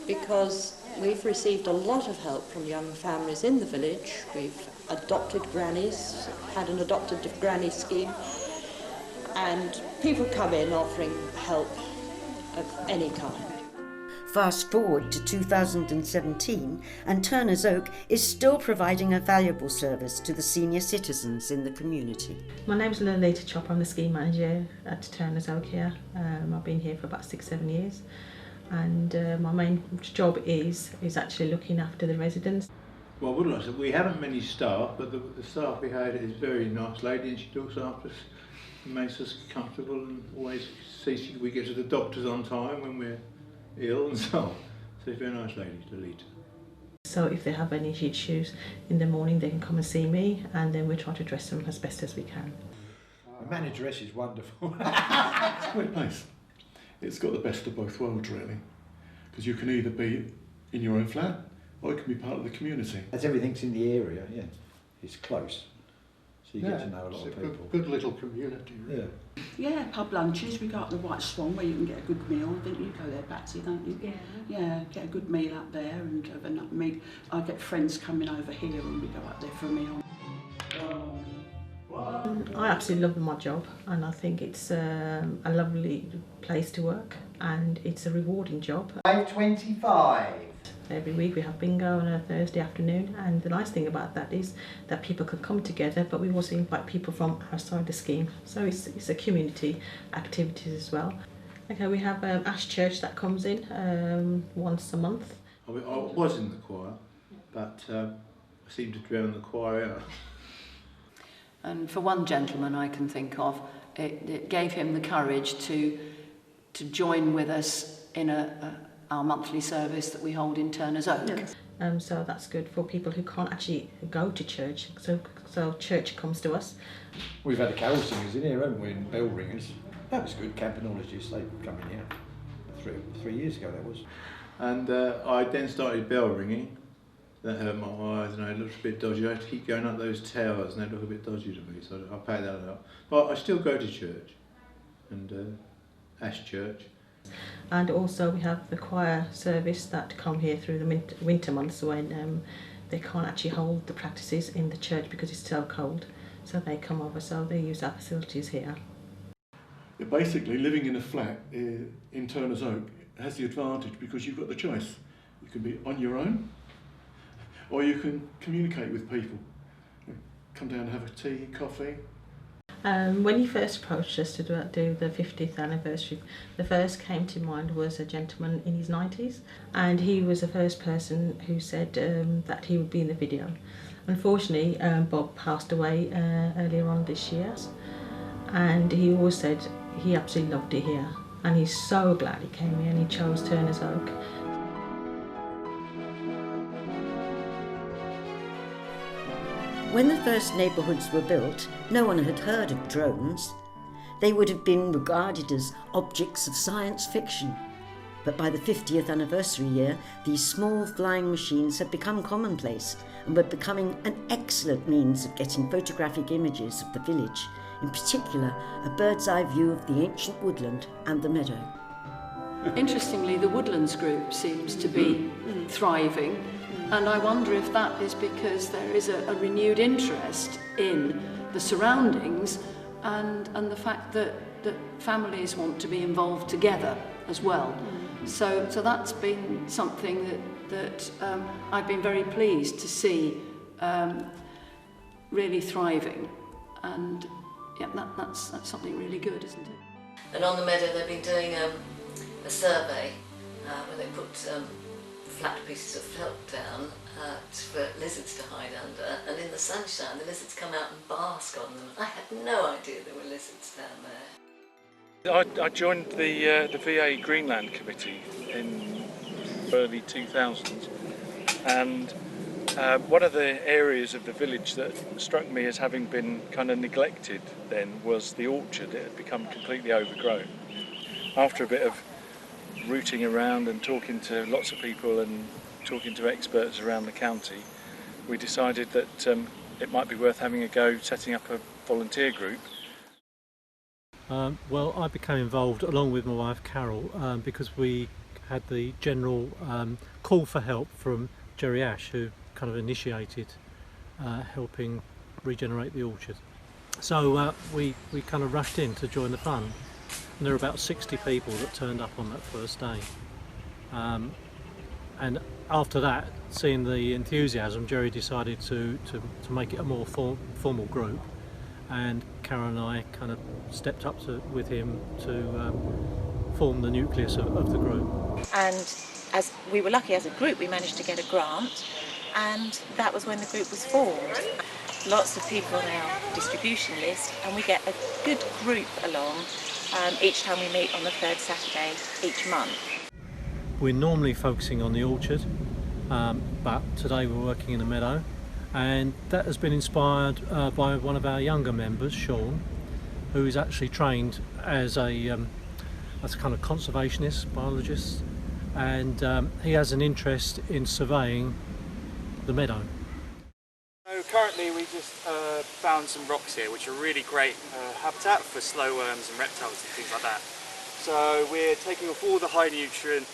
because we've received a lot of help from young families in the village. We've adopted grannies, had an adopted granny scheme, and people come in offering help of any kind. Fast forward to 2017, and Turner's Oak is still providing a valuable service to the senior citizens in the community. My name's Lolita Chop. I'm the scheme manager at Turner's Oak here. I've been here for about 6-7 years, and my main job is actually looking after the residents. Well, what do I say? We haven't many staff, but the staff we had is a very nice lady, and she looks after us and makes us comfortable, and always sees we get to the doctors on time when we're ill and so on. So she's a very nice lady, Lolita. So if they have any issues in the morning, they can come and see me, and then we try to address them as best as we can. The manageress is wonderful. It's a great place. It's got the best of both worlds, really, because you can either be in your own flat or it can be part of the community. As everything's in the area, yeah, it's close, so you get to know a lot of people. Good little community. Really. Yeah. Yeah, pub lunches. We go up the White Swan where you can get a good meal. I think you go there, Patsy, don't you? Yeah. Yeah, get a good meal up there and have a meal. I get friends coming over here and we go up there for a meal. I absolutely love my job, and I think it's a lovely place to work, and it's a rewarding job. 5:25. Every week we have bingo on a Thursday afternoon, and the nice thing about that is that people can come together, but we also invite people from outside the scheme, so it's a community activities as well. Okay, we have Ash Church that comes in once a month. I was in the choir, but I seemed to drown the choir out. And for one gentleman I can think of, it gave him the courage to join with us in our monthly service that we hold in Turner's Oak. So that's good for people who can't actually go to church, so church comes to us. We've had the carol singers in here, haven't we, and bell ringers. That was good, campanologists, they come in here. 3 years ago that was. And I then started bell ringing. That hurt my eyes and I looked a bit dodgy. I had to keep going up those towers and they look a bit dodgy to me, so I packed that up. But I still go to church, and Ash Church. And also we have the choir service that come here through the winter months when they can't actually hold the practices in the church because it's so cold. So they come over, so they use our facilities here. Yeah, basically, living in a flat in Turner's Oak has the advantage because you've got the choice. You can be on your own, or you can communicate with people. Come down and have a tea, coffee. When he first approached us to do the 50th anniversary, the first came to mind was a gentleman in his 90s, and he was the first person who said that he would be in the video. Unfortunately, Bob passed away earlier on this year, and he always said he absolutely loved it here, and he's so glad he came here and he chose Turner's Oak. When the first neighbourhoods were built, no one had heard of drones. They would have been regarded as objects of science fiction. But by the 50th anniversary year, these small flying machines had become commonplace and were becoming an excellent means of getting photographic images of the village, in particular a bird's eye view of the ancient woodland and the meadow. Interestingly, the Woodlands group seems to be thriving, and I wonder if that is because there is a renewed interest in the surroundings and the fact that families want to be involved together as well. So that's been something that I've been very pleased to see really thriving, and yeah, that's something really good, isn't it? And on the meadow they've been doing a survey where they put flat pieces of felt down for lizards to hide under, and in the sunshine the lizards come out and bask on them. I had no idea there were lizards down there. I joined the VA Greenland Committee in early 2000s, and one of the areas of the village that struck me as having been kind of neglected then was the orchard. It had become completely overgrown. After a bit of rooting around and talking to lots of people and talking to experts around the county, we decided that it might be worth having a go setting up a volunteer group. Well, I became involved along with my wife Carol because we had the general call for help from Jerry Ash, who kind of initiated helping regenerate the orchard. So we kind of rushed in to join the fun, and there were about 60 people that turned up on that first day. And after that, seeing the enthusiasm, Jerry decided to make it a more formal group, and Karen and I kind of stepped up with him to form the nucleus of the group. And as we were lucky as a group, we managed to get a grant, and that was when the group was formed. Lots of people on our distribution list, and we get a good group along each time we meet on the third Saturday each month. We're normally focusing on the orchard, but today we're working in the meadow, and that has been inspired by one of our younger members, Sean, who is actually trained as a kind of conservationist, biologist, and he has an interest in surveying the meadow. So currently we just found some rocks here which are really great habitat for slow worms and reptiles and things like that. So we're taking off all the high nutrient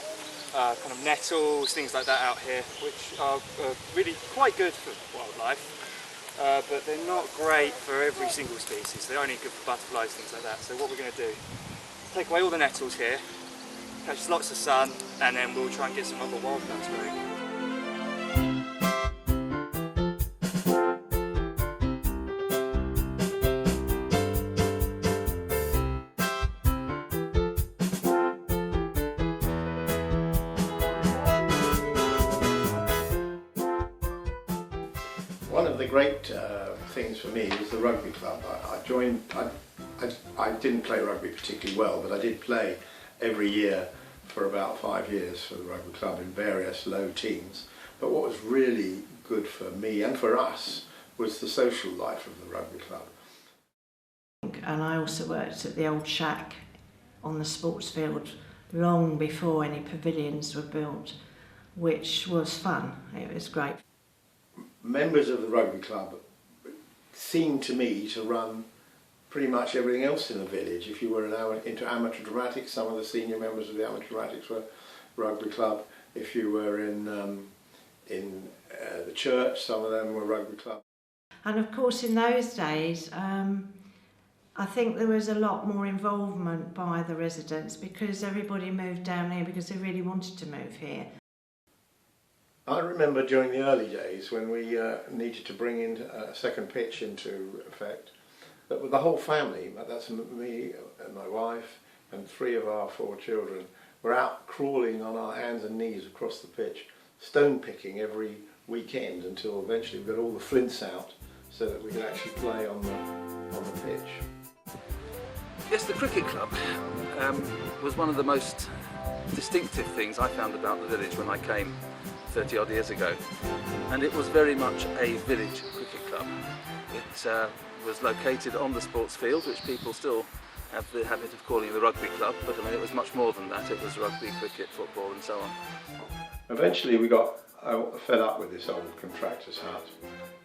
kind of nettles, things like that out here, which are really quite good for wildlife, but they're not great for every single species. They're only good for butterflies, things like that. So what we're going to do, take away all the nettles here, catch lots of sun, and then we'll try and get some other wildplants growing. One of the great things for me was the rugby club. I joined, I didn't play rugby particularly well, but I did play every year for about 5 years for the rugby club in various low teams. But what was really good for me and for us was the social life of the rugby club. And I also worked at the old shack on the sports field long before any pavilions were built, which was fun. It was great. Members of the rugby club seemed to me to run pretty much everything else in the village. If you were into amateur dramatics, some of the senior members of the amateur dramatics were rugby club. If you were in the church, some of them were rugby club. And of course in those days I think there was a lot more involvement by the residents because everybody moved down here because they really wanted to move here. I remember during the early days when we needed to bring in a second pitch into effect, that with the whole family, that's me and my wife and 3 of our 4 children, were out crawling on our hands and knees across the pitch, stone picking every weekend until eventually we got all the flints out so that we could actually play on the pitch. Yes, the cricket club was one of the most distinctive things I found about the village when I came 30 odd years ago, and it was very much a village cricket club. It was located on the sports field, which people still have the habit of calling the rugby club, but I mean it was much more than that. It was rugby, cricket, football and so on. Eventually we got fed up with this old contractor's hut,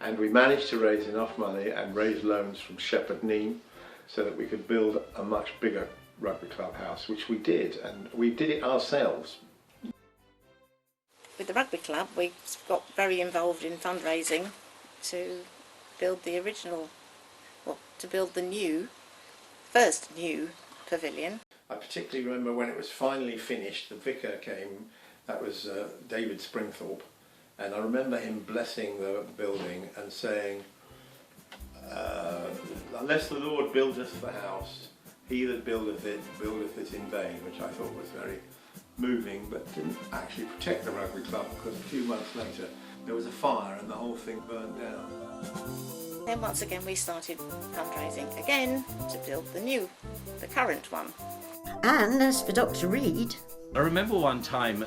and we managed to raise enough money and raise loans from Shepherd Neame so that we could build a much bigger rugby club house, which we did, and we did it ourselves. With the rugby club, we got very involved in fundraising to build the original, well, to build the first new pavilion. I particularly remember when it was finally finished, the vicar came, that was David Springthorpe, and I remember him blessing the building and saying, unless the Lord buildeth the house, he that buildeth it in vain, which I thought was very moving, but didn't actually protect the rugby club, because a few months later there was a fire and the whole thing burned down. Then once again we started fundraising again to build the current one. And as for Dr. Reed, I remember one time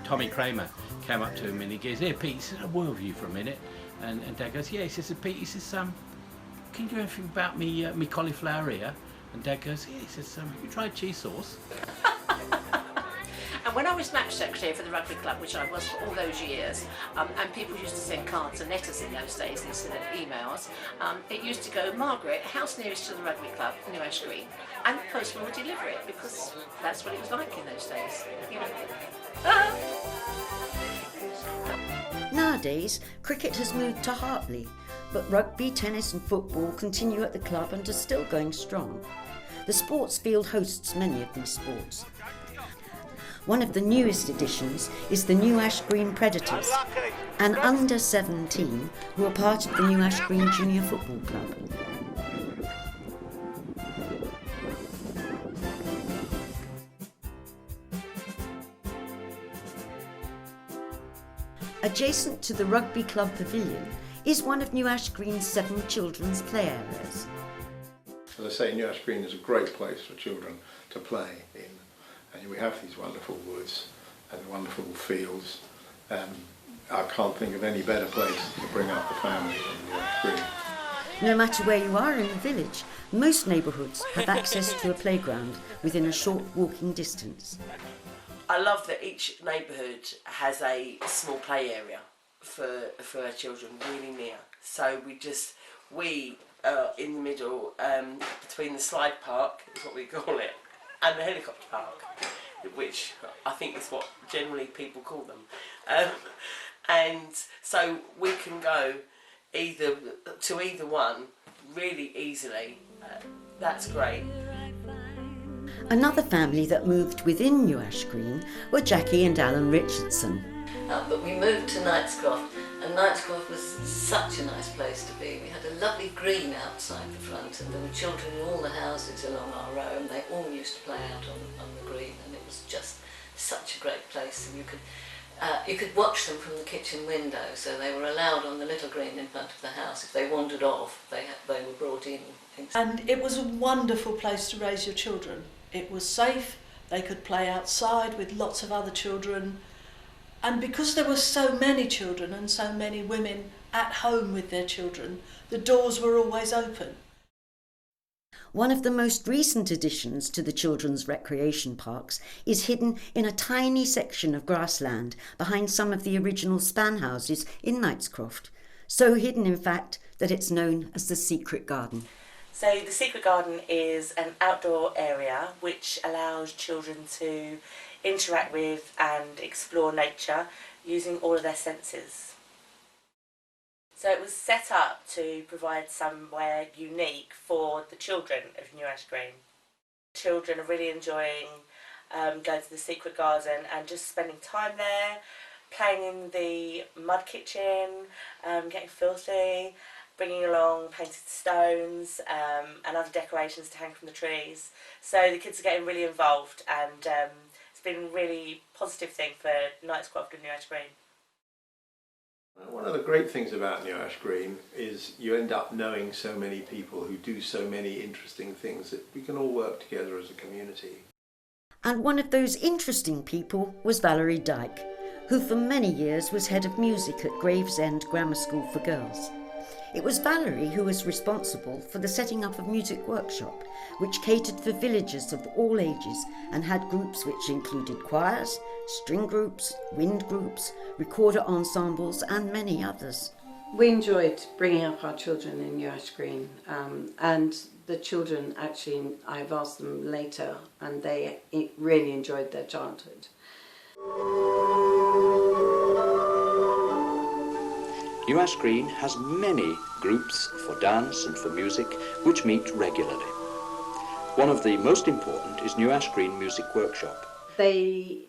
Tommy Kramer came up to him and he goes, "Here, Pete," he said, "a word with you for a minute." And Dad goes, "Yeah." He says, "Pete," he says, "can you do anything about me cauliflower ear?" And Dad goes, "Yeah." He says, "Have you tried cheese sauce?" And when I was match secretary for the rugby club, which I was for all those years, and people used to send cards and letters in those days instead of emails, it used to go, "Margaret, house nearest to the rugby club, New Ash Green," and the postman would deliver it, because that's what it was like in those days, you know. Nowadays, cricket has moved to Hartley, but rugby, tennis and football continue at the club and are still going strong. The sports field hosts many of these sports. One of the newest additions is the New Ash Green Predators, an under-17 who are part of the New Ash Green Junior Football Club. Adjacent to the Rugby Club Pavilion is one of New Ash Green's 7 children's play areas. As I say, New Ash Green is a great place for children to play in. And we have these wonderful woods and wonderful fields. I can't think of any better place to bring up the family than New Ash Green. No matter where you are in the village, most neighbourhoods have access to a playground within a short walking distance. I love that each neighbourhood has a small play area for our children, really near. So we are in the middle, between the slide park, is what we call it, and the helicopter park, which I think is what generally people call them. And so we can go to either one really easily. That's great. Another family that moved within New Ash Green were Jackie and Alan Richardson. But we moved to Knightscroft, and Knightscroft was such a nice place to be. We had a lovely green outside the front, and there were children in all the houses along our row, and they all used to play out on the green, and it was just such a great place. And you could watch them from the kitchen window, so they were allowed on the little green in front of the house. If they wandered off, they were brought in. And it was a wonderful place to raise your children. It was safe, they could play outside with lots of other children, and because there were so many children and so many women at home with their children, the doors were always open. One of the most recent additions to the children's recreation parks is hidden in a tiny section of grassland behind some of the original span houses in Knightscroft, so hidden in fact that it's known as the Secret Garden. So the Secret Garden is an outdoor area which allows children to interact with and explore nature using all of their senses. So it was set up to provide somewhere unique for the children of New Ash Green. Children are really enjoying going to the Secret Garden and just spending time there, playing in the mud kitchen, getting filthy, bringing along painted stones and other decorations to hang from the trees. So the kids are getting really involved, and it's been a really positive thing for Knightscroft and New Ash Green. One of the great things about New Ash Green is you end up knowing so many people who do so many interesting things that we can all work together as a community. And one of those interesting people was Valerie Dyke, who for many years was head of music at Gravesend Grammar School for Girls. It was Valerie who was responsible for the setting up of Music Workshop, which catered for villagers of all ages and had groups which included choirs, string groups, wind groups, recorder ensembles and many others. We enjoyed bringing up our children in New Ash Green, and the children actually, I've asked them later, and they really enjoyed their childhood. New Ash Green has many groups for dance and for music which meet regularly. One of the most important is New Ash Green Music Workshop. They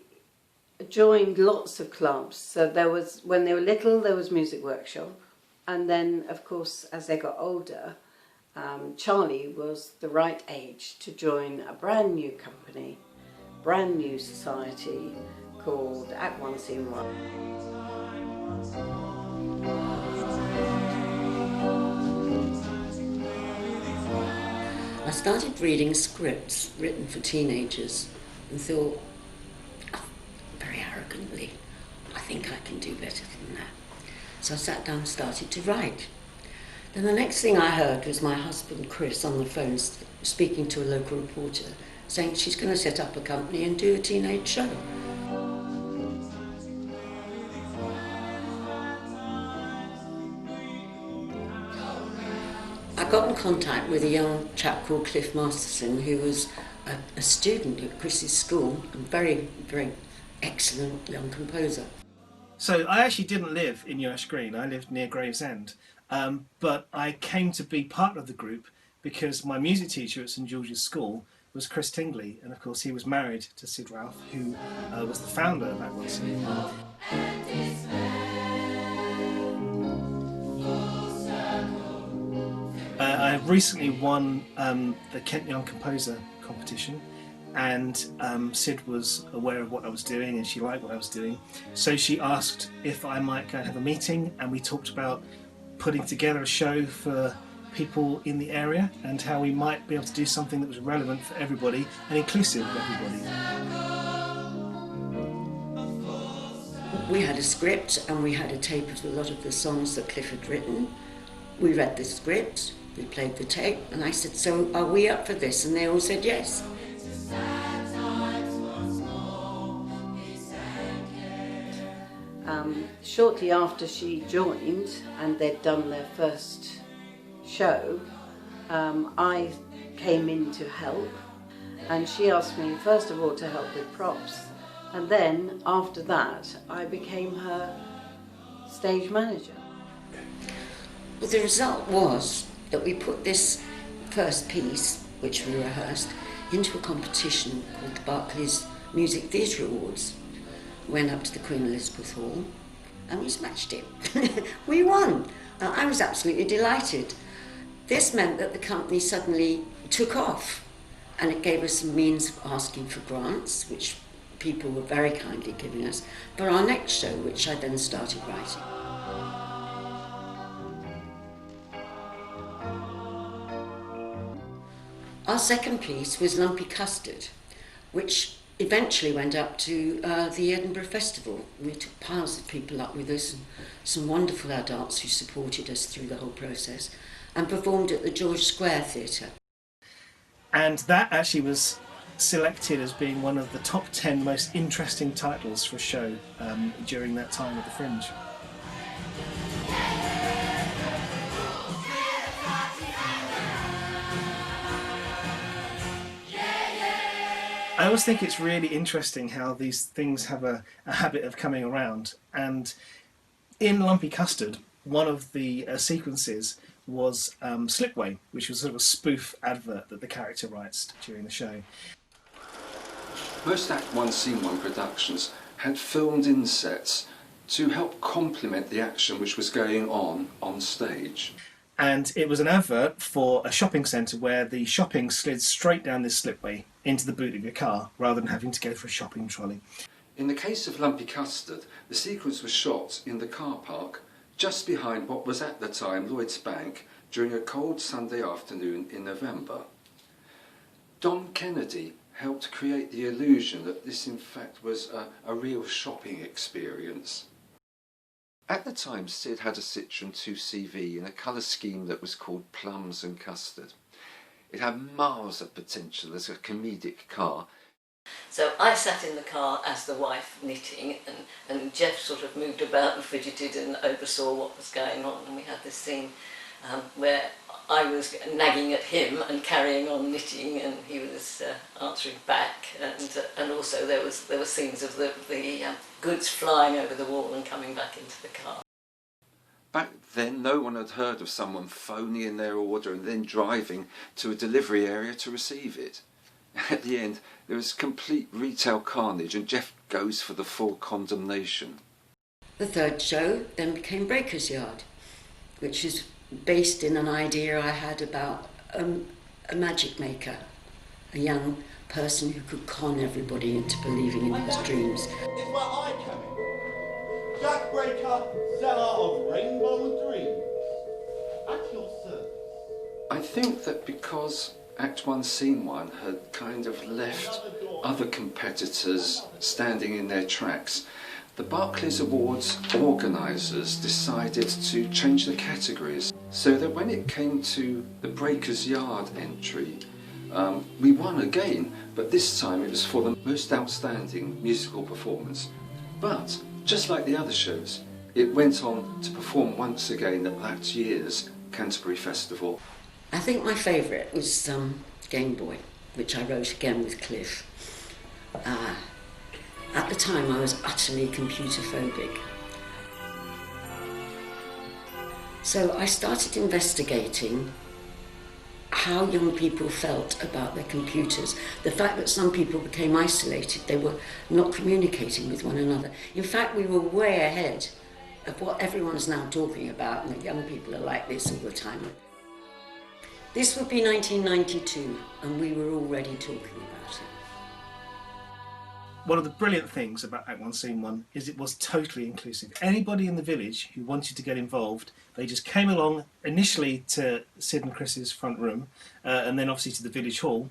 joined lots of clubs, so there was, when they were little, there was Music Workshop, and then of course as they got older, Charlie was the right age to join a brand new company, brand new society called Act One Scene One. I started reading scripts written for teenagers and thought, very arrogantly, I think I can do better than that. So I sat down and started to write. Then the next thing I heard was my husband Chris on the phone speaking to a local reporter saying she's going to set up a company and do a teenage show. I got in contact with a young chap called Cliff Masterson, who was a student at Chris's school, a very, very excellent young composer. So I actually didn't live in New Ash Green, I lived near Gravesend, but I came to be part of the group because my music teacher at St George's School was Chris Tingley, and of course he was married to Sid Ralph, who was the founder of Act One Scene One. I recently won the Kent Young Composer competition, and Sid was aware of what I was doing and she liked what I was doing, so she asked if I might go and have a meeting, and we talked about putting together a show for people in the area and how we might be able to do something that was relevant for everybody and inclusive of everybody. We had a script and we had a tape of a lot of the songs that Cliff had written. We read the script, we played the tape, and I said, so are we up for this? And they all said yes. Shortly after she joined and they'd done their first show, I came in to help, and she asked me first of all to help with props, and then after that I became her stage manager. Well, the result was that we put this first piece, which we rehearsed, into a competition called the Barclays Music Theatre Awards. Went up to the Queen Elizabeth Hall and we smashed it. We won. I was absolutely delighted. This meant that the company suddenly took off, and it gave us a means of asking for grants, which people were very kindly giving us, for our next show, which I then started writing. Our second piece was Lumpy Custard, which eventually went up to the Edinburgh Festival. We took piles of people up with us, and some wonderful adults who supported us through the whole process, and performed at the George Square Theatre. And that actually was selected as being one of the top 10 most interesting titles for a show during that time at the Fringe. I always think it's really interesting how these things have a habit of coming around, and in Lumpy Custard, one of the sequences was Slipway, which was sort of a spoof advert that the character writes during the show. Most Act One Scene One productions had filmed in sets to help complement the action which was going on stage. And it was an advert for a shopping centre where the shopping slid straight down this slipway into the boot of your car rather than having to go for a shopping trolley. In the case of Lumpy Custard, the sequence was shot in the car park just behind what was at the time Lloyd's Bank during a cold Sunday afternoon in November. Don Kennedy helped create the illusion that this in fact was a real shopping experience. At the time, Sid had a Citroën 2CV in a colour scheme that was called Plums and Custard. It had miles of potential as a comedic car. So I sat in the car as the wife knitting, and Jeff sort of moved about and fidgeted and oversaw what was going on, and we had this scene where I was nagging at him and carrying on knitting, and he was answering back, and also there were scenes of the goods flying over the wall and coming back into the car. Back then, no one had heard of someone phoning in their order and then driving to a delivery area to receive it. At the end, there was complete retail carnage, and Jeff goes for the full condemnation. The third show then became Breaker's Yard, which is based in an idea I had about a magic maker, a young person who could con everybody into believing in his dreams. It's where I come in. Jack Breaker, seller of Rainbow Dreams. At your service. I think that because Act 1, Scene 1 had kind of left other competitors standing in their tracks, the Barclays Awards organisers decided to change the categories so that when it came to the Breaker's Yard entry, we won again, but this time it was for the most outstanding musical performance. But, just like the other shows, it went on to perform once again at that year's Canterbury Festival. I think my favourite was Game Boy, which I wrote again with Cliff. At the time I was utterly computer phobic. So I started investigating how young people felt about their computers. The fact that some people became isolated, they were not communicating with one another. In fact, we were way ahead of what everyone's now talking about, and the young people are like this all the time. This would be 1992, and we were already talking about it. One of the brilliant things about Act 1, Scene 1 is it was totally inclusive. Anybody in the village who wanted to get involved, they just came along initially to Sid and Chris's front room, and then obviously to the village hall,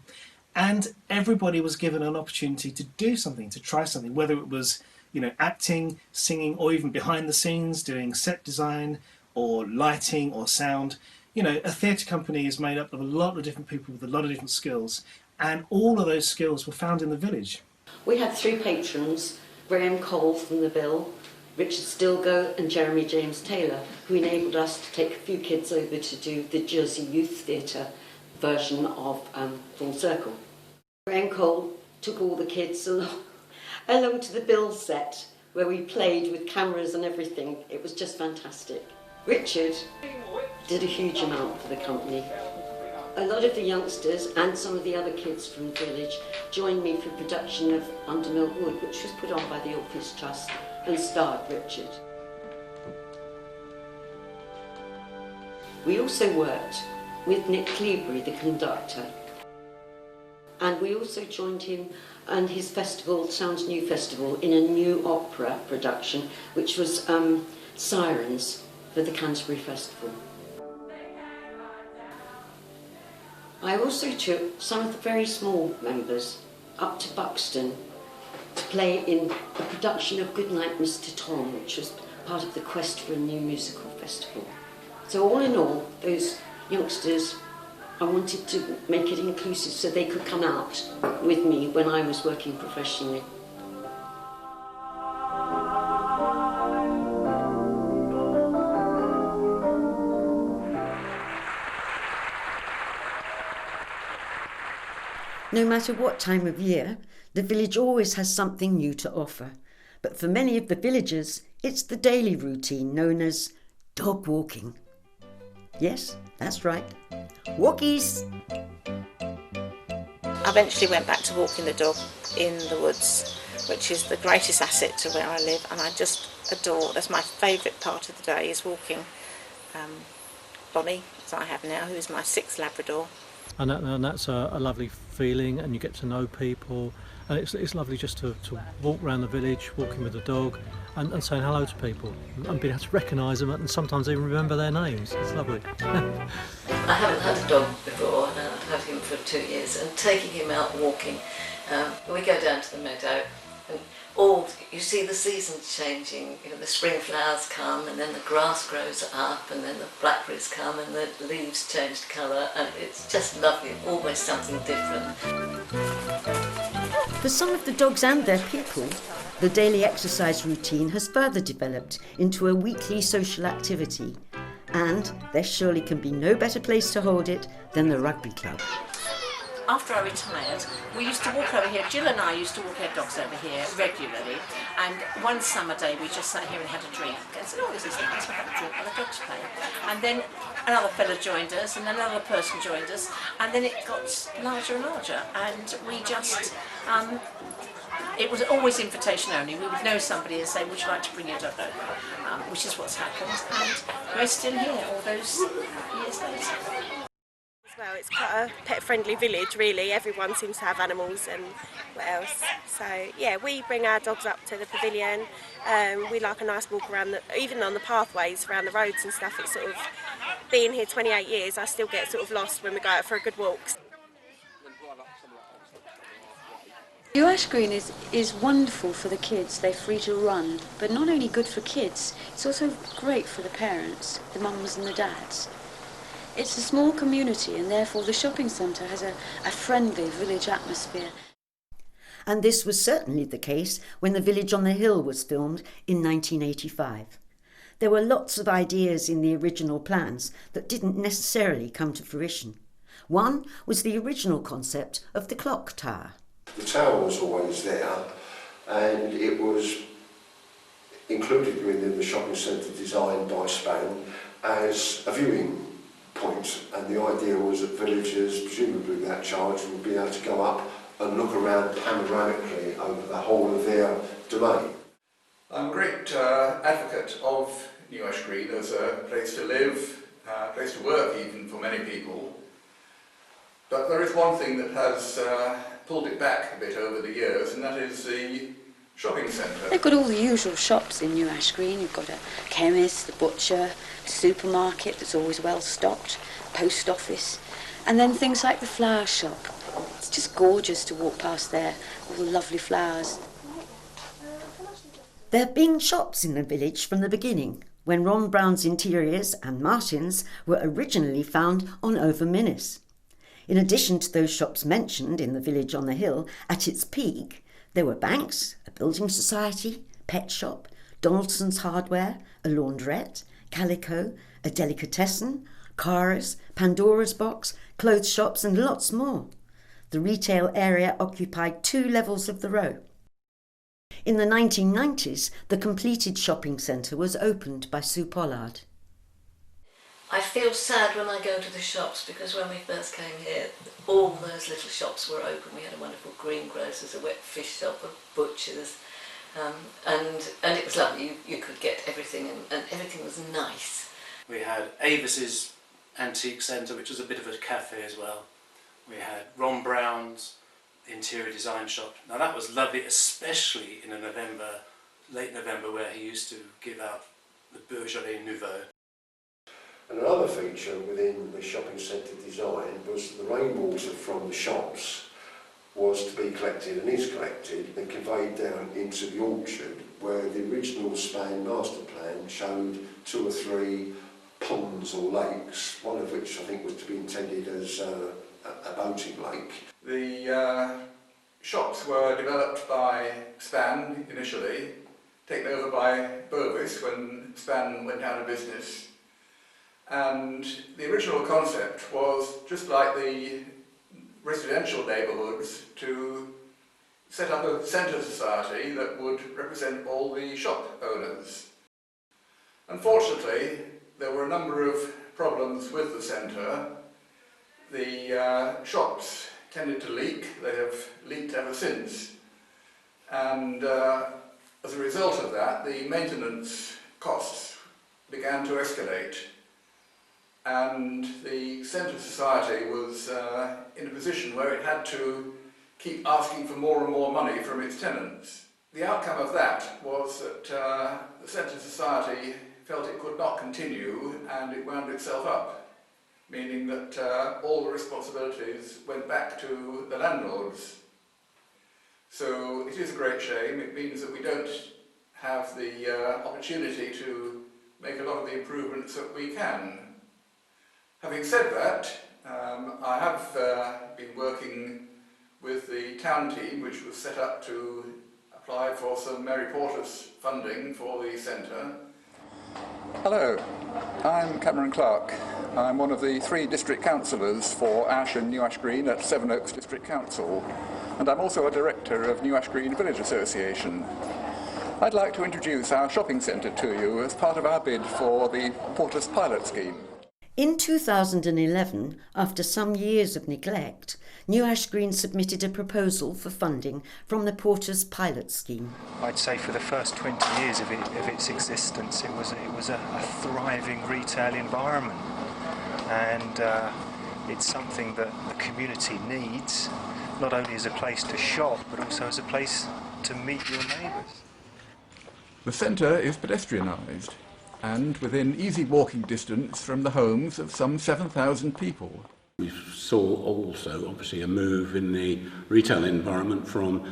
and everybody was given an opportunity to do something, to try something, whether it was, you know, acting, singing, or even behind the scenes, doing set design, or lighting, or sound. You know, a theatre company is made up of a lot of different people with a lot of different skills, and all of those skills were found in the village. We had three patrons, Graham Cole from the Bill, Richard Stilgo and Jeremy James Taylor, who enabled us to take a few kids over to do the Jersey Youth Theatre version of Full Circle. Graham Cole took all the kids along to the Bill set, where we played with cameras and everything. It was just fantastic. Richard did a huge amount for the company. A lot of the youngsters and some of the other kids from the village joined me for production of Under Mill Wood, which was put on by the Orpheus Trust and starred Richard. We also worked with Nick Cleabury, the conductor, and we also joined him and his festival, Sounds New Festival, in a new opera production, which was Sirens for the Canterbury Festival. I also took some of the very small members up to Buxton to play in a production of Goodnight Mr. Tom, which was part of the Quest for a New Musical Festival. So all in all, those youngsters, I wanted to make it inclusive so they could come out with me when I was working professionally. No matter what time of year, the village always has something new to offer. But for many of the villagers, it's the daily routine known as dog walking. Yes, that's right. Walkies! I eventually went back to walking the dog in the woods, which is the greatest asset to where I live, and I just adore, that's my favourite part of the day, is walking Bonnie, as I have now, who is my 6th Labrador. And that's a lovely feeling, and you get to know people, and it's lovely just to walk around the village, walking with the dog, and saying hello to people, and being able to recognise them, and sometimes even remember their names. It's lovely. I haven't had a dog before, and I've had him for 2 years, and taking him out walking, we go down to the meadow, and you see the seasons changing. You know, the spring flowers come, and then the grass grows up, and then the blackberries come, and the leaves change colour, and it's just lovely, always something different. For some of the dogs and their people, the daily exercise routine has further developed into a weekly social activity, and there surely can be no better place to hold it than the rugby club. After I retired, we used to walk over here. Jill and I used to walk our dogs over here regularly, and one summer day we just sat here and had a drink and said, oh, this is nice, we'll have a drink while the dogs play. And then another fella joined us, and another person joined us, and then it got larger and larger, and we just, it was always invitation only. We would know somebody and say, would you like to bring your dog over? Which is what's happened, and we're still here all those years later. Well, it's quite a pet-friendly village, really. Everyone seems to have animals and what else. So, yeah, we bring our dogs up to the pavilion. We like a nice walk around, even on the pathways around the roads and stuff. It's sort of, being here 28 years, I still get sort of lost when we go out for a good walk. New Ash Green is wonderful for the kids. They're free to run, but not only good for kids, it's also great for the parents, the mums and the dads. It's a small community, and therefore the shopping centre has a friendly village atmosphere. And this was certainly the case when The Village on the Hill was filmed in 1985. There were lots of ideas in the original plans that didn't necessarily come to fruition. One was the original concept of the clock tower. The tower was always there, and it was included within the shopping centre designed by Span as a viewing point, and the idea was that villagers, presumably without charge, would be able to go up and look around panoramically over the whole of their domain. I'm a great advocate of New Ash Green as a place to live, a place to work even for many people. But there is one thing that has pulled it back a bit over the years, and that is the shopping centre. They've got all the usual shops in New Ash Green. You've got a chemist, a butcher, a supermarket that's always well stocked, post office, and then things like the flower shop. It's just gorgeous to walk past there, all the lovely flowers. There have been shops in the village from the beginning, when Ron Brown's Interiors and Martin's were originally found on Over Minnis. In addition to those shops mentioned in The Village on the Hill, at its peak, there were banks, a building society, pet shop, Donaldson's Hardware, a laundrette, Calico, a delicatessen, Cara's, Pandora's Box, clothes shops and lots more. The retail area occupied 2 levels of the row. In the 1990s, the completed shopping centre was opened by Sue Pollard. I feel sad when I go to the shops, because when we first came here, all those little shops were open. We had a wonderful greengrocer's, a wet fish shop, a butcher's, and it was lovely. You could get everything, and everything was nice. We had Avis's Antique Centre, which was a bit of a cafe as well. We had Ron Brown's interior design shop. Now that was lovely, especially in late November, where he used to give out the Bourgeois Nouveau. And another feature within the shopping centre design was the rainwater from the shops was to be collected and is collected and conveyed down into the orchard, where the original Span master plan showed 2 or 3 ponds or lakes, one of which I think was to be intended as a boating lake. The shops were developed by Span initially, taken over by Bovis when Span went out of business. And the original concept was, just like the residential neighbourhoods, to set up a centre society that would represent all the shop owners. Unfortunately, there were a number of problems with the centre. The shops tended to leak. They have leaked ever since. And as a result of that, the maintenance costs began to escalate. And the Centre Society was in a position where it had to keep asking for more and more money from its tenants. The outcome of that was that the Centre Society felt it could not continue, and it wound itself up, meaning that all the responsibilities went back to the landlords. So it is a great shame. It means that we don't have the opportunity to make a lot of the improvements that we can. Having said that, I have been working with the town team, which was set up to apply for some Mary Portas funding for the centre. Hello, I'm Cameron Clark. I'm one of the 3 district councillors for Ash and New Ash Green at Sevenoaks District Council, and I'm also a director of New Ash Green Village Association. I'd like to introduce our shopping centre to you as part of our bid for the Portas Pilot Scheme. In 2011, after some years of neglect, New Ash Green submitted a proposal for funding from the Portas Pilot Scheme. I'd say for the first 20 years of its existence, it was a thriving retail environment, and it's something that the community needs, not only as a place to shop, but also as a place to meet your neighbours. The centre is pedestrianised and within easy walking distance from the homes of some 7,000 people. We saw also obviously a move in the retail environment from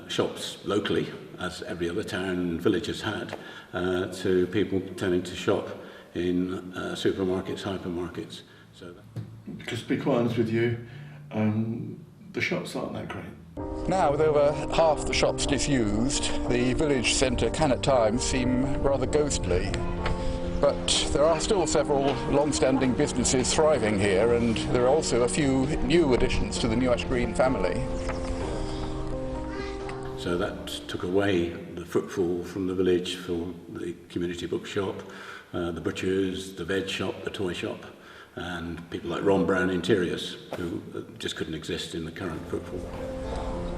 shops locally, as every other town and village has had, to people tending to shop in supermarkets, hypermarkets. So because to be quite honest with you, the shops aren't that great. Now, with over half the shops disused, the village centre can at times seem rather ghostly. But there are still several long-standing businesses thriving here, and there are also a few new additions to the New Ash Green family. So that took away the footfall from the village for the community bookshop, the butchers, the veg shop, the toy shop, and people like Ron Brown Interiors, who just couldn't exist in the current footfall.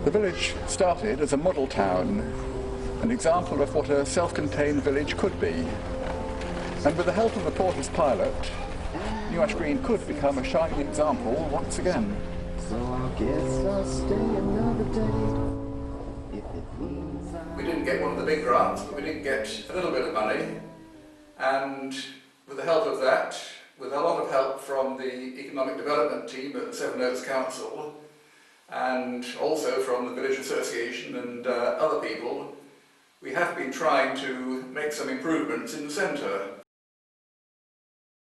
The village started as a model town, an example of what a self-contained village could be. And with the help of the Portas Pilot, New Ash Green could become a shining example once again. So I guess I'll stay another day, if it means We didn't get one of the big grants, but we did get a little bit of money, and with the help of that, with a lot of help from the economic development team at Sevenoaks Council, and also from the Village Association and other people, we have been trying to make some improvements in the centre.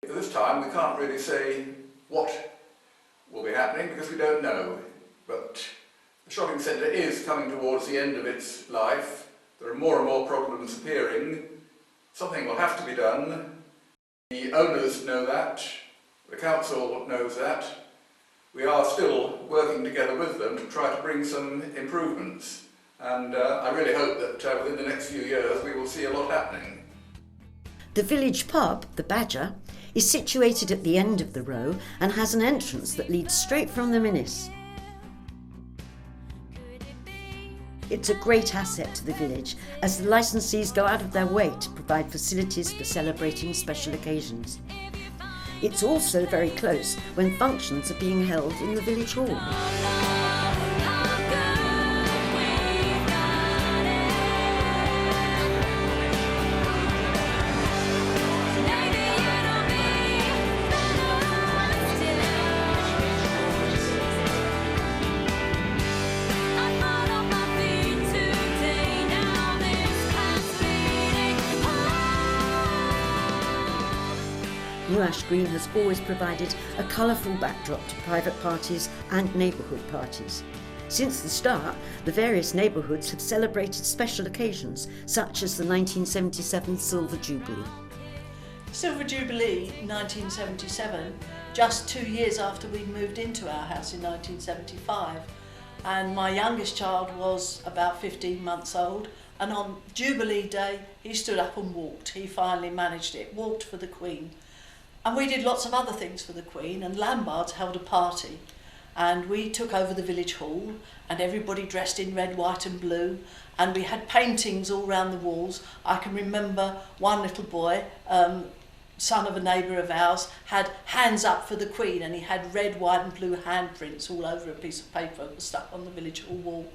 At this time we can't really say what will be happening because we don't know, but the shopping centre is coming towards the end of its life. There are more and more problems appearing. Something will have to be done. The owners know that, the council knows that. We are still working together with them to try to bring some improvements, and I really hope that within the next few years we will see a lot happening. The village pub, the Badger, is situated at the end of the row and has an entrance that leads straight from the Minnis. It's a great asset to the village as the licensees go out of their way to provide facilities for celebrating special occasions. It's also very close when functions are being held in the village hall. New Ash Green has always provided a colourful backdrop to private parties and neighbourhood parties. Since the start, the various neighbourhoods have celebrated special occasions, such as the 1977 Silver Jubilee. Silver Jubilee 1977, just 2 years after we'd moved into our house in 1975, and my youngest child was about 15 months old, and on Jubilee Day he stood up and walked. He finally managed it, walked for the Queen. And we did lots of other things for the Queen, and Lambards held a party, and we took over the village hall, and everybody dressed in red, white and blue, and we had paintings all round the walls. I can remember one little boy, son of a neighbour of ours, had hands up for the Queen, and he had red, white and blue handprints all over a piece of paper that was stuck on the village hall wall.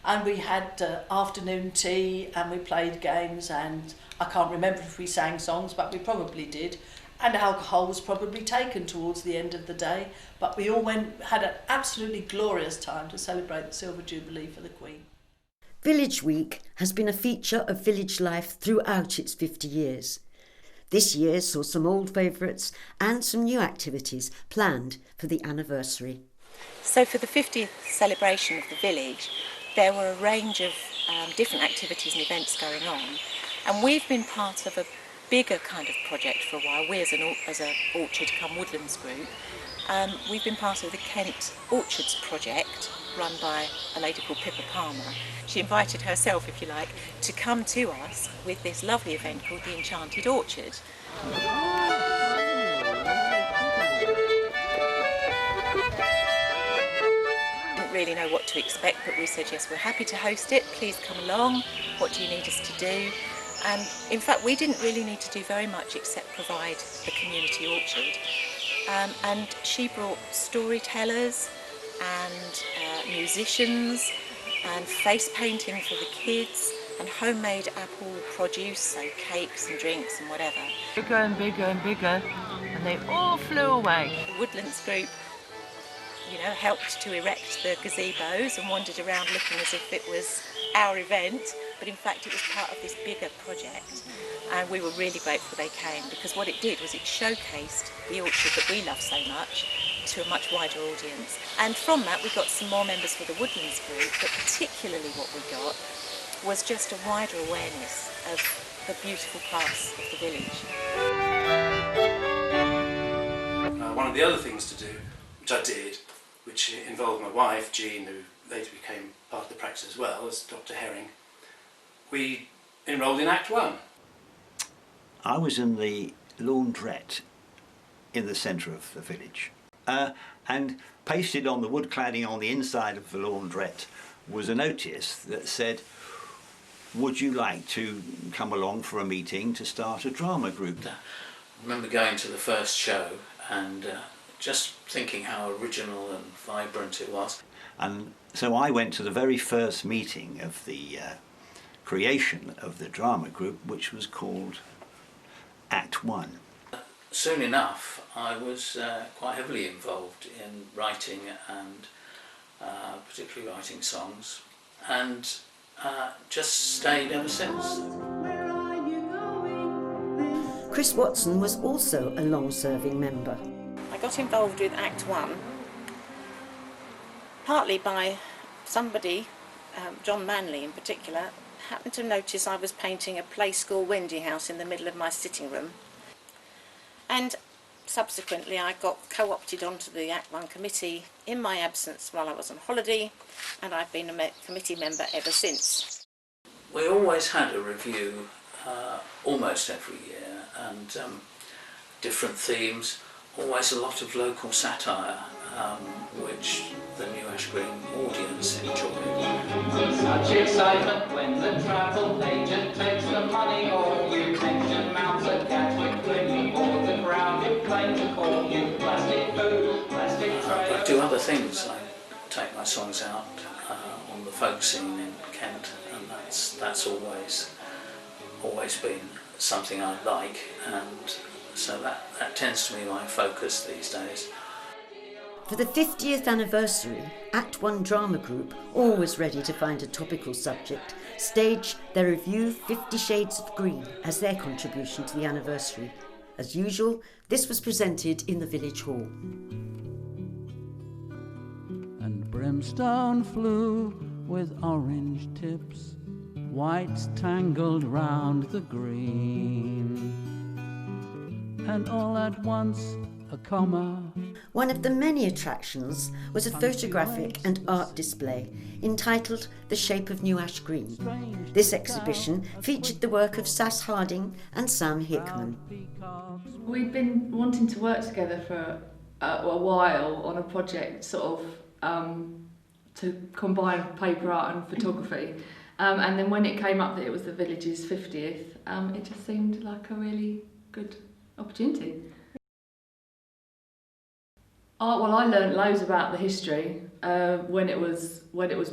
And we had afternoon tea, and we played games, and I can't remember if we sang songs, but we probably did. And alcohol was probably taken towards the end of the day, but we all had an absolutely glorious time to celebrate the Silver Jubilee for the Queen. Village Week has been a feature of village life throughout its 50 years. This year saw some old favourites and some new activities planned for the anniversary. So for the 50th celebration of the village, there were a range of different activities and events going on, and we've been part of a bigger kind of project for a while. We as an orchard come woodlands group, we've been part of the Kent Orchards project run by a lady called Pippa Palmer. She invited herself, if you like, to come to us with this lovely event called the Enchanted Orchard. Didn't really know what to expect, but we said yes, we're happy to host it, please come along, what do you need us to do? And in fact we didn't really need to do very much except provide the community orchard. And she brought storytellers and musicians and face painting for the kids and homemade apple produce, so cakes and drinks and whatever. Bigger and bigger and bigger, and they all flew away. The Woodlands group, you know, helped to erect the gazebos and wandered around looking as if it was our event, but in fact it was part of this bigger project. And we were really grateful they came, because what it did was it showcased the orchard that we love so much to a much wider audience. And from that we got some more members for the Woodlands group, but particularly what we got was just a wider awareness of the beautiful parts of the village. One of the other things to do, which I did, which involved my wife, Jean, who later became part of the practice as well, as Dr. Herring, we enrolled in Act 1. I was in the laundrette in the centre of the village, and pasted on the wood cladding on the inside of the laundrette was a notice that said, would you like to come along for a meeting to start a drama group? I remember going to the first show and just thinking how original and vibrant it was. And so I went to the very first meeting of the creation of the drama group, which was called Act 1. Soon enough I was quite heavily involved in writing and particularly writing songs, and just stayed ever since. Chris Watson was also a long-serving member. I got involved with Act 1 partly by somebody, John Manley in particular, happened to notice I was painting a play school Wendy house in the middle of my sitting room, and subsequently I got co-opted onto the Act 1 committee in my absence while I was on holiday, and I've been a committee member ever since. We always had a review almost every year, and different themes, always a lot of local satire, which the New Ash Green audience enjoyed. Such excitement when the travel agent takes the money, or you mention mounts at Gatwick when you board the crowded plane to call you plastic food, plastic tray. I do other things. I take my songs out on the folk scene in Kent, and that's always been something I like, and so that tends to be my focus these days. For the 50th anniversary, Act 1 Drama Group, always ready to find a topical subject, staged their review 50 Shades of Green as their contribution to the anniversary. As usual, this was presented in the village hall. And brimstone flew with orange tips, whites tangled round the green, and all at once a comma. One of the many attractions was a photographic and art display entitled The Shape of New Ash Green. This exhibition featured the work of Sass Harding and Sam Hickman. We'd been wanting to work together for a while on a project sort of to combine paper art and photography, and then when it came up that it was the village's 50th, it just seemed like a really good opportunity. Oh, well, I learned loads about the history when it was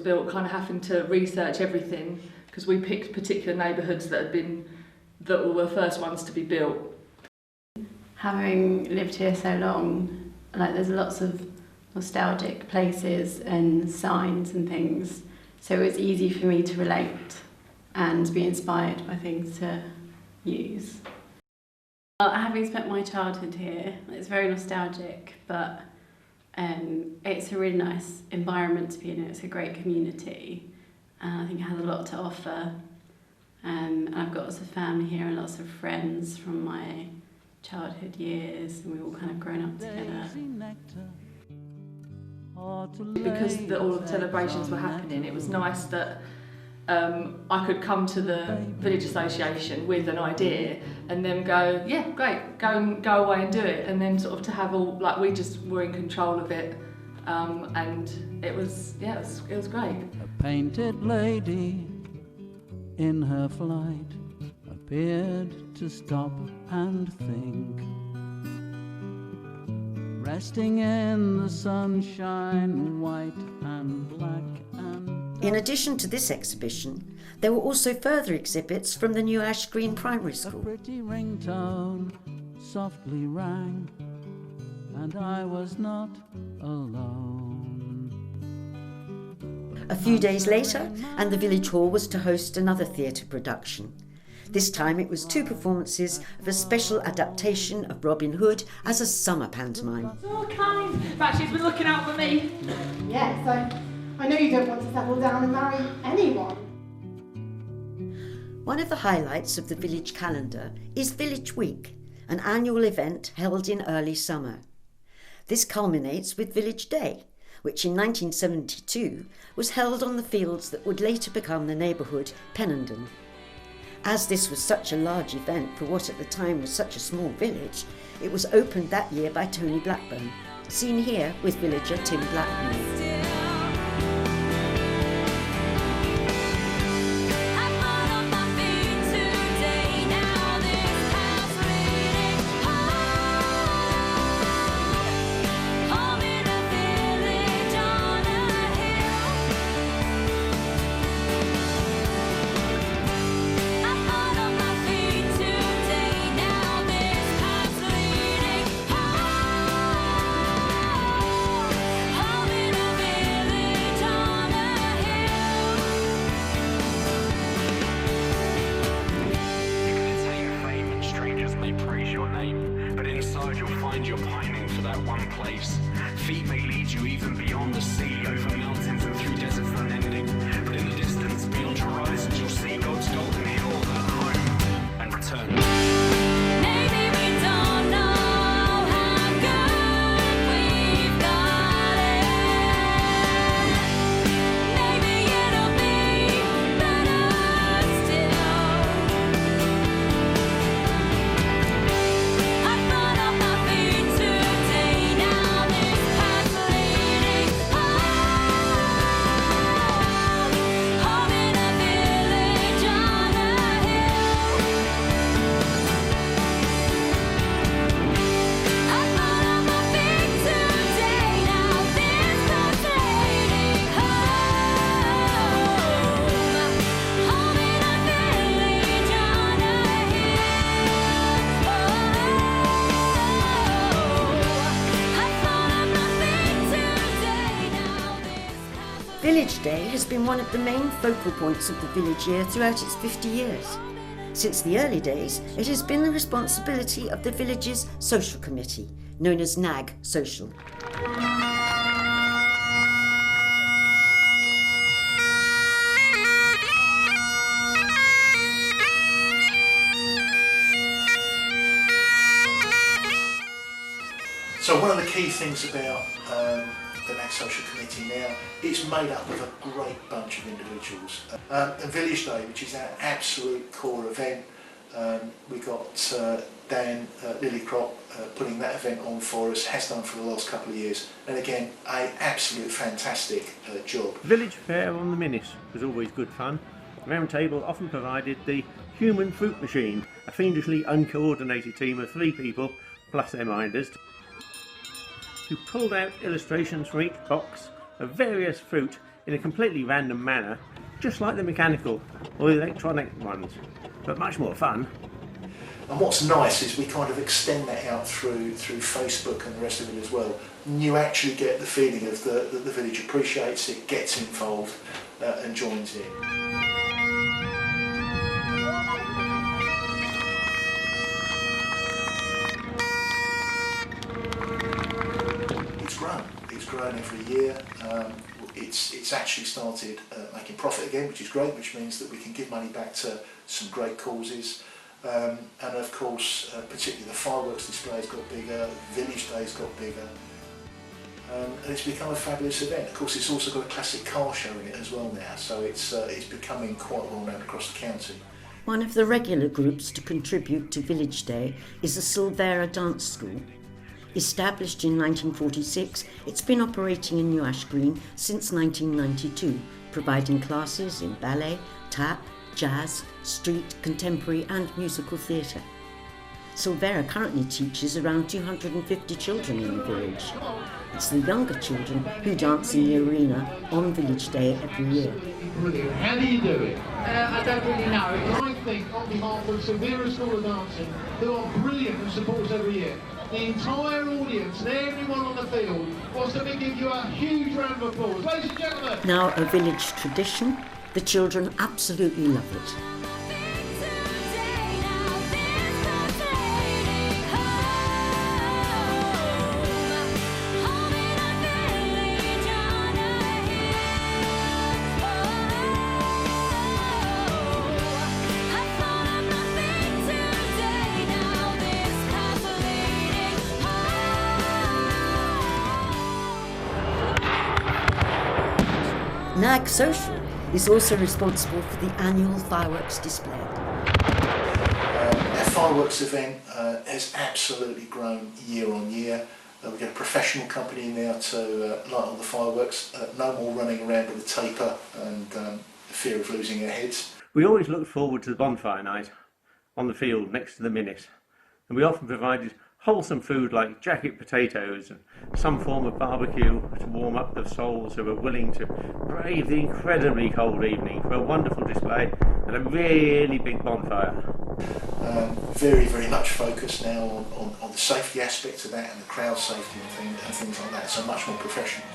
built, kind of having to research everything, because we picked particular neighbourhoods that were the first ones to be built. Having lived here so long, like there's lots of nostalgic places and signs and things, so it was easy for me to relate and be inspired by things to use. Having spent my childhood here, it's very nostalgic, but It's a really nice environment to be in. It's a great community. I think it has a lot to offer. And I've got lots of family here and lots of friends from my childhood years, and we've all kind of grown up together. Because all the celebrations were happening, it was nice that I could come to the village association with an idea and then go, yeah, great, go away and do it, and then sort of to have all, like, we just were in control of it, and it was great. A painted lady in her flight appeared to stop and think, resting in the sunshine, white and black and... In addition to this exhibition, there were also further exhibits from the New Ash Green Primary School. A pretty ringtone softly rang, and I was not alone. A few days later, and the village hall was to host another theatre production. This time it was 2 performances of a special adaptation of Robin Hood as a summer pantomime. It's all kind. In fact, she's been looking out for me. Yes, I know you don't want to settle down and marry anyone. One of the highlights of the village calendar is Village Week, an annual event held in early summer. This culminates with Village Day, which in 1972 was held on the fields that would later become the neighbourhood Pennenden. As this was such a large event for what at the time was such a small village, it was opened that year by Tony Blackburn, seen here with villager Tim Blackburn. Village Day has been one of the main focal points of the village year throughout its 50 years. Since the early days, it has been the responsibility of the village's social committee, known as NAG Social. So one of the key things about the NAG Social Committee now, it's made up of a great bunch of individuals. And Village Day, which is our absolute core event, we got Dan Lillycrop putting that event on for us, has done for the last couple of years, and again, an absolute fantastic job. Village Fair on the Minnis was always good fun. The Round Table often provided the human fruit machine, a fiendishly uncoordinated team of 3 people, plus their minders, who pulled out illustrations from each box of various fruit in a completely random manner, just like the mechanical or the electronic ones, but much more fun. And what's nice is we kind of extend that out through Facebook and the rest of it as well. And you actually get the feeling of that the village appreciates it, gets involved and joins in. grown every year. It's actually started making profit again, which is great, which means that we can give money back to some great causes. And of course, particularly the fireworks displays got bigger, Village Days got bigger. And it's become a fabulous event. Of course, it's also got a classic car show in it as well now, so it's becoming quite well known across the county. One of the regular groups to contribute to Village Day is the Silvera Dance School. Established in 1946, it's been operating in New Ash Green since 1992, providing classes in ballet, tap, jazz, street, contemporary and musical theatre. Silvera currently teaches around 250 children in the village. It's the younger children who dance in the arena on Village Day every year. Brilliant. How do you do it? I don't really know. I think on behalf of Silvera School of Dancing, who are brilliant and support us every year, the entire audience and everyone on the field wants to give you a huge round of applause. Ladies and gentlemen. Now a village tradition, the children absolutely love it. NAG Social is also responsible for the annual fireworks display. Our fireworks event has absolutely grown year on year. We've got a professional company now to light all the fireworks. No more running around with a taper and the fear of losing our heads. We always looked forward to the bonfire night on the field next to the Minute, and we often provided wholesome food like jacket potatoes and some form of barbecue to warm up the souls who were willing to brave the incredibly cold evening for a wonderful display and a really big bonfire. Very, very much focused now on the safety aspects of that and the crowd safety and things like that, so much more professional.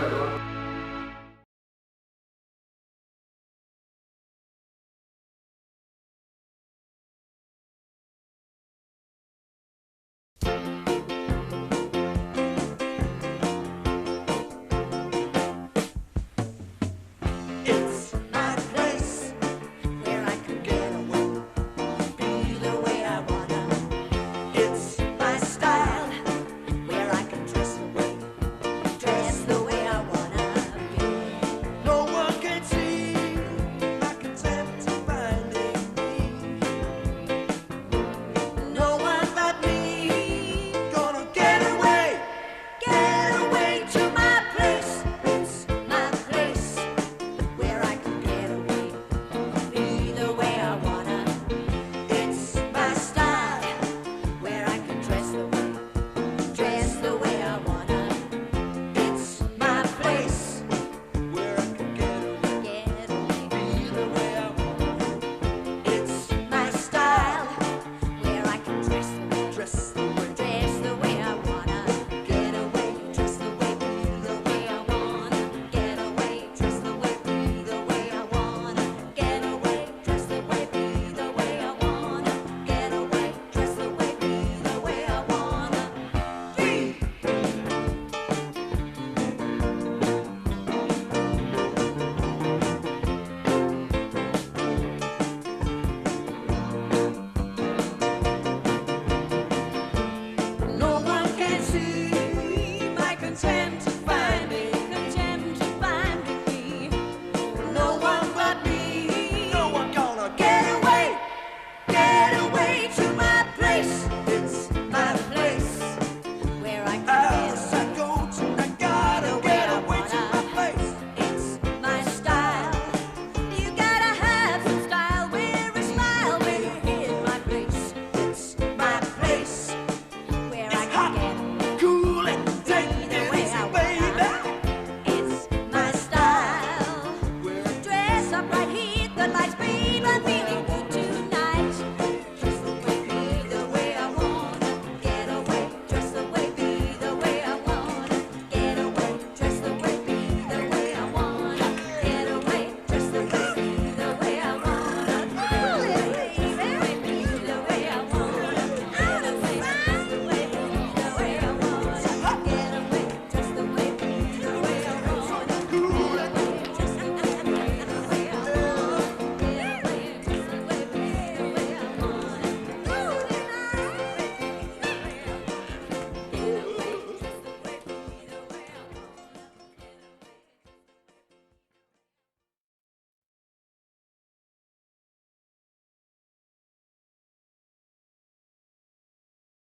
everyone.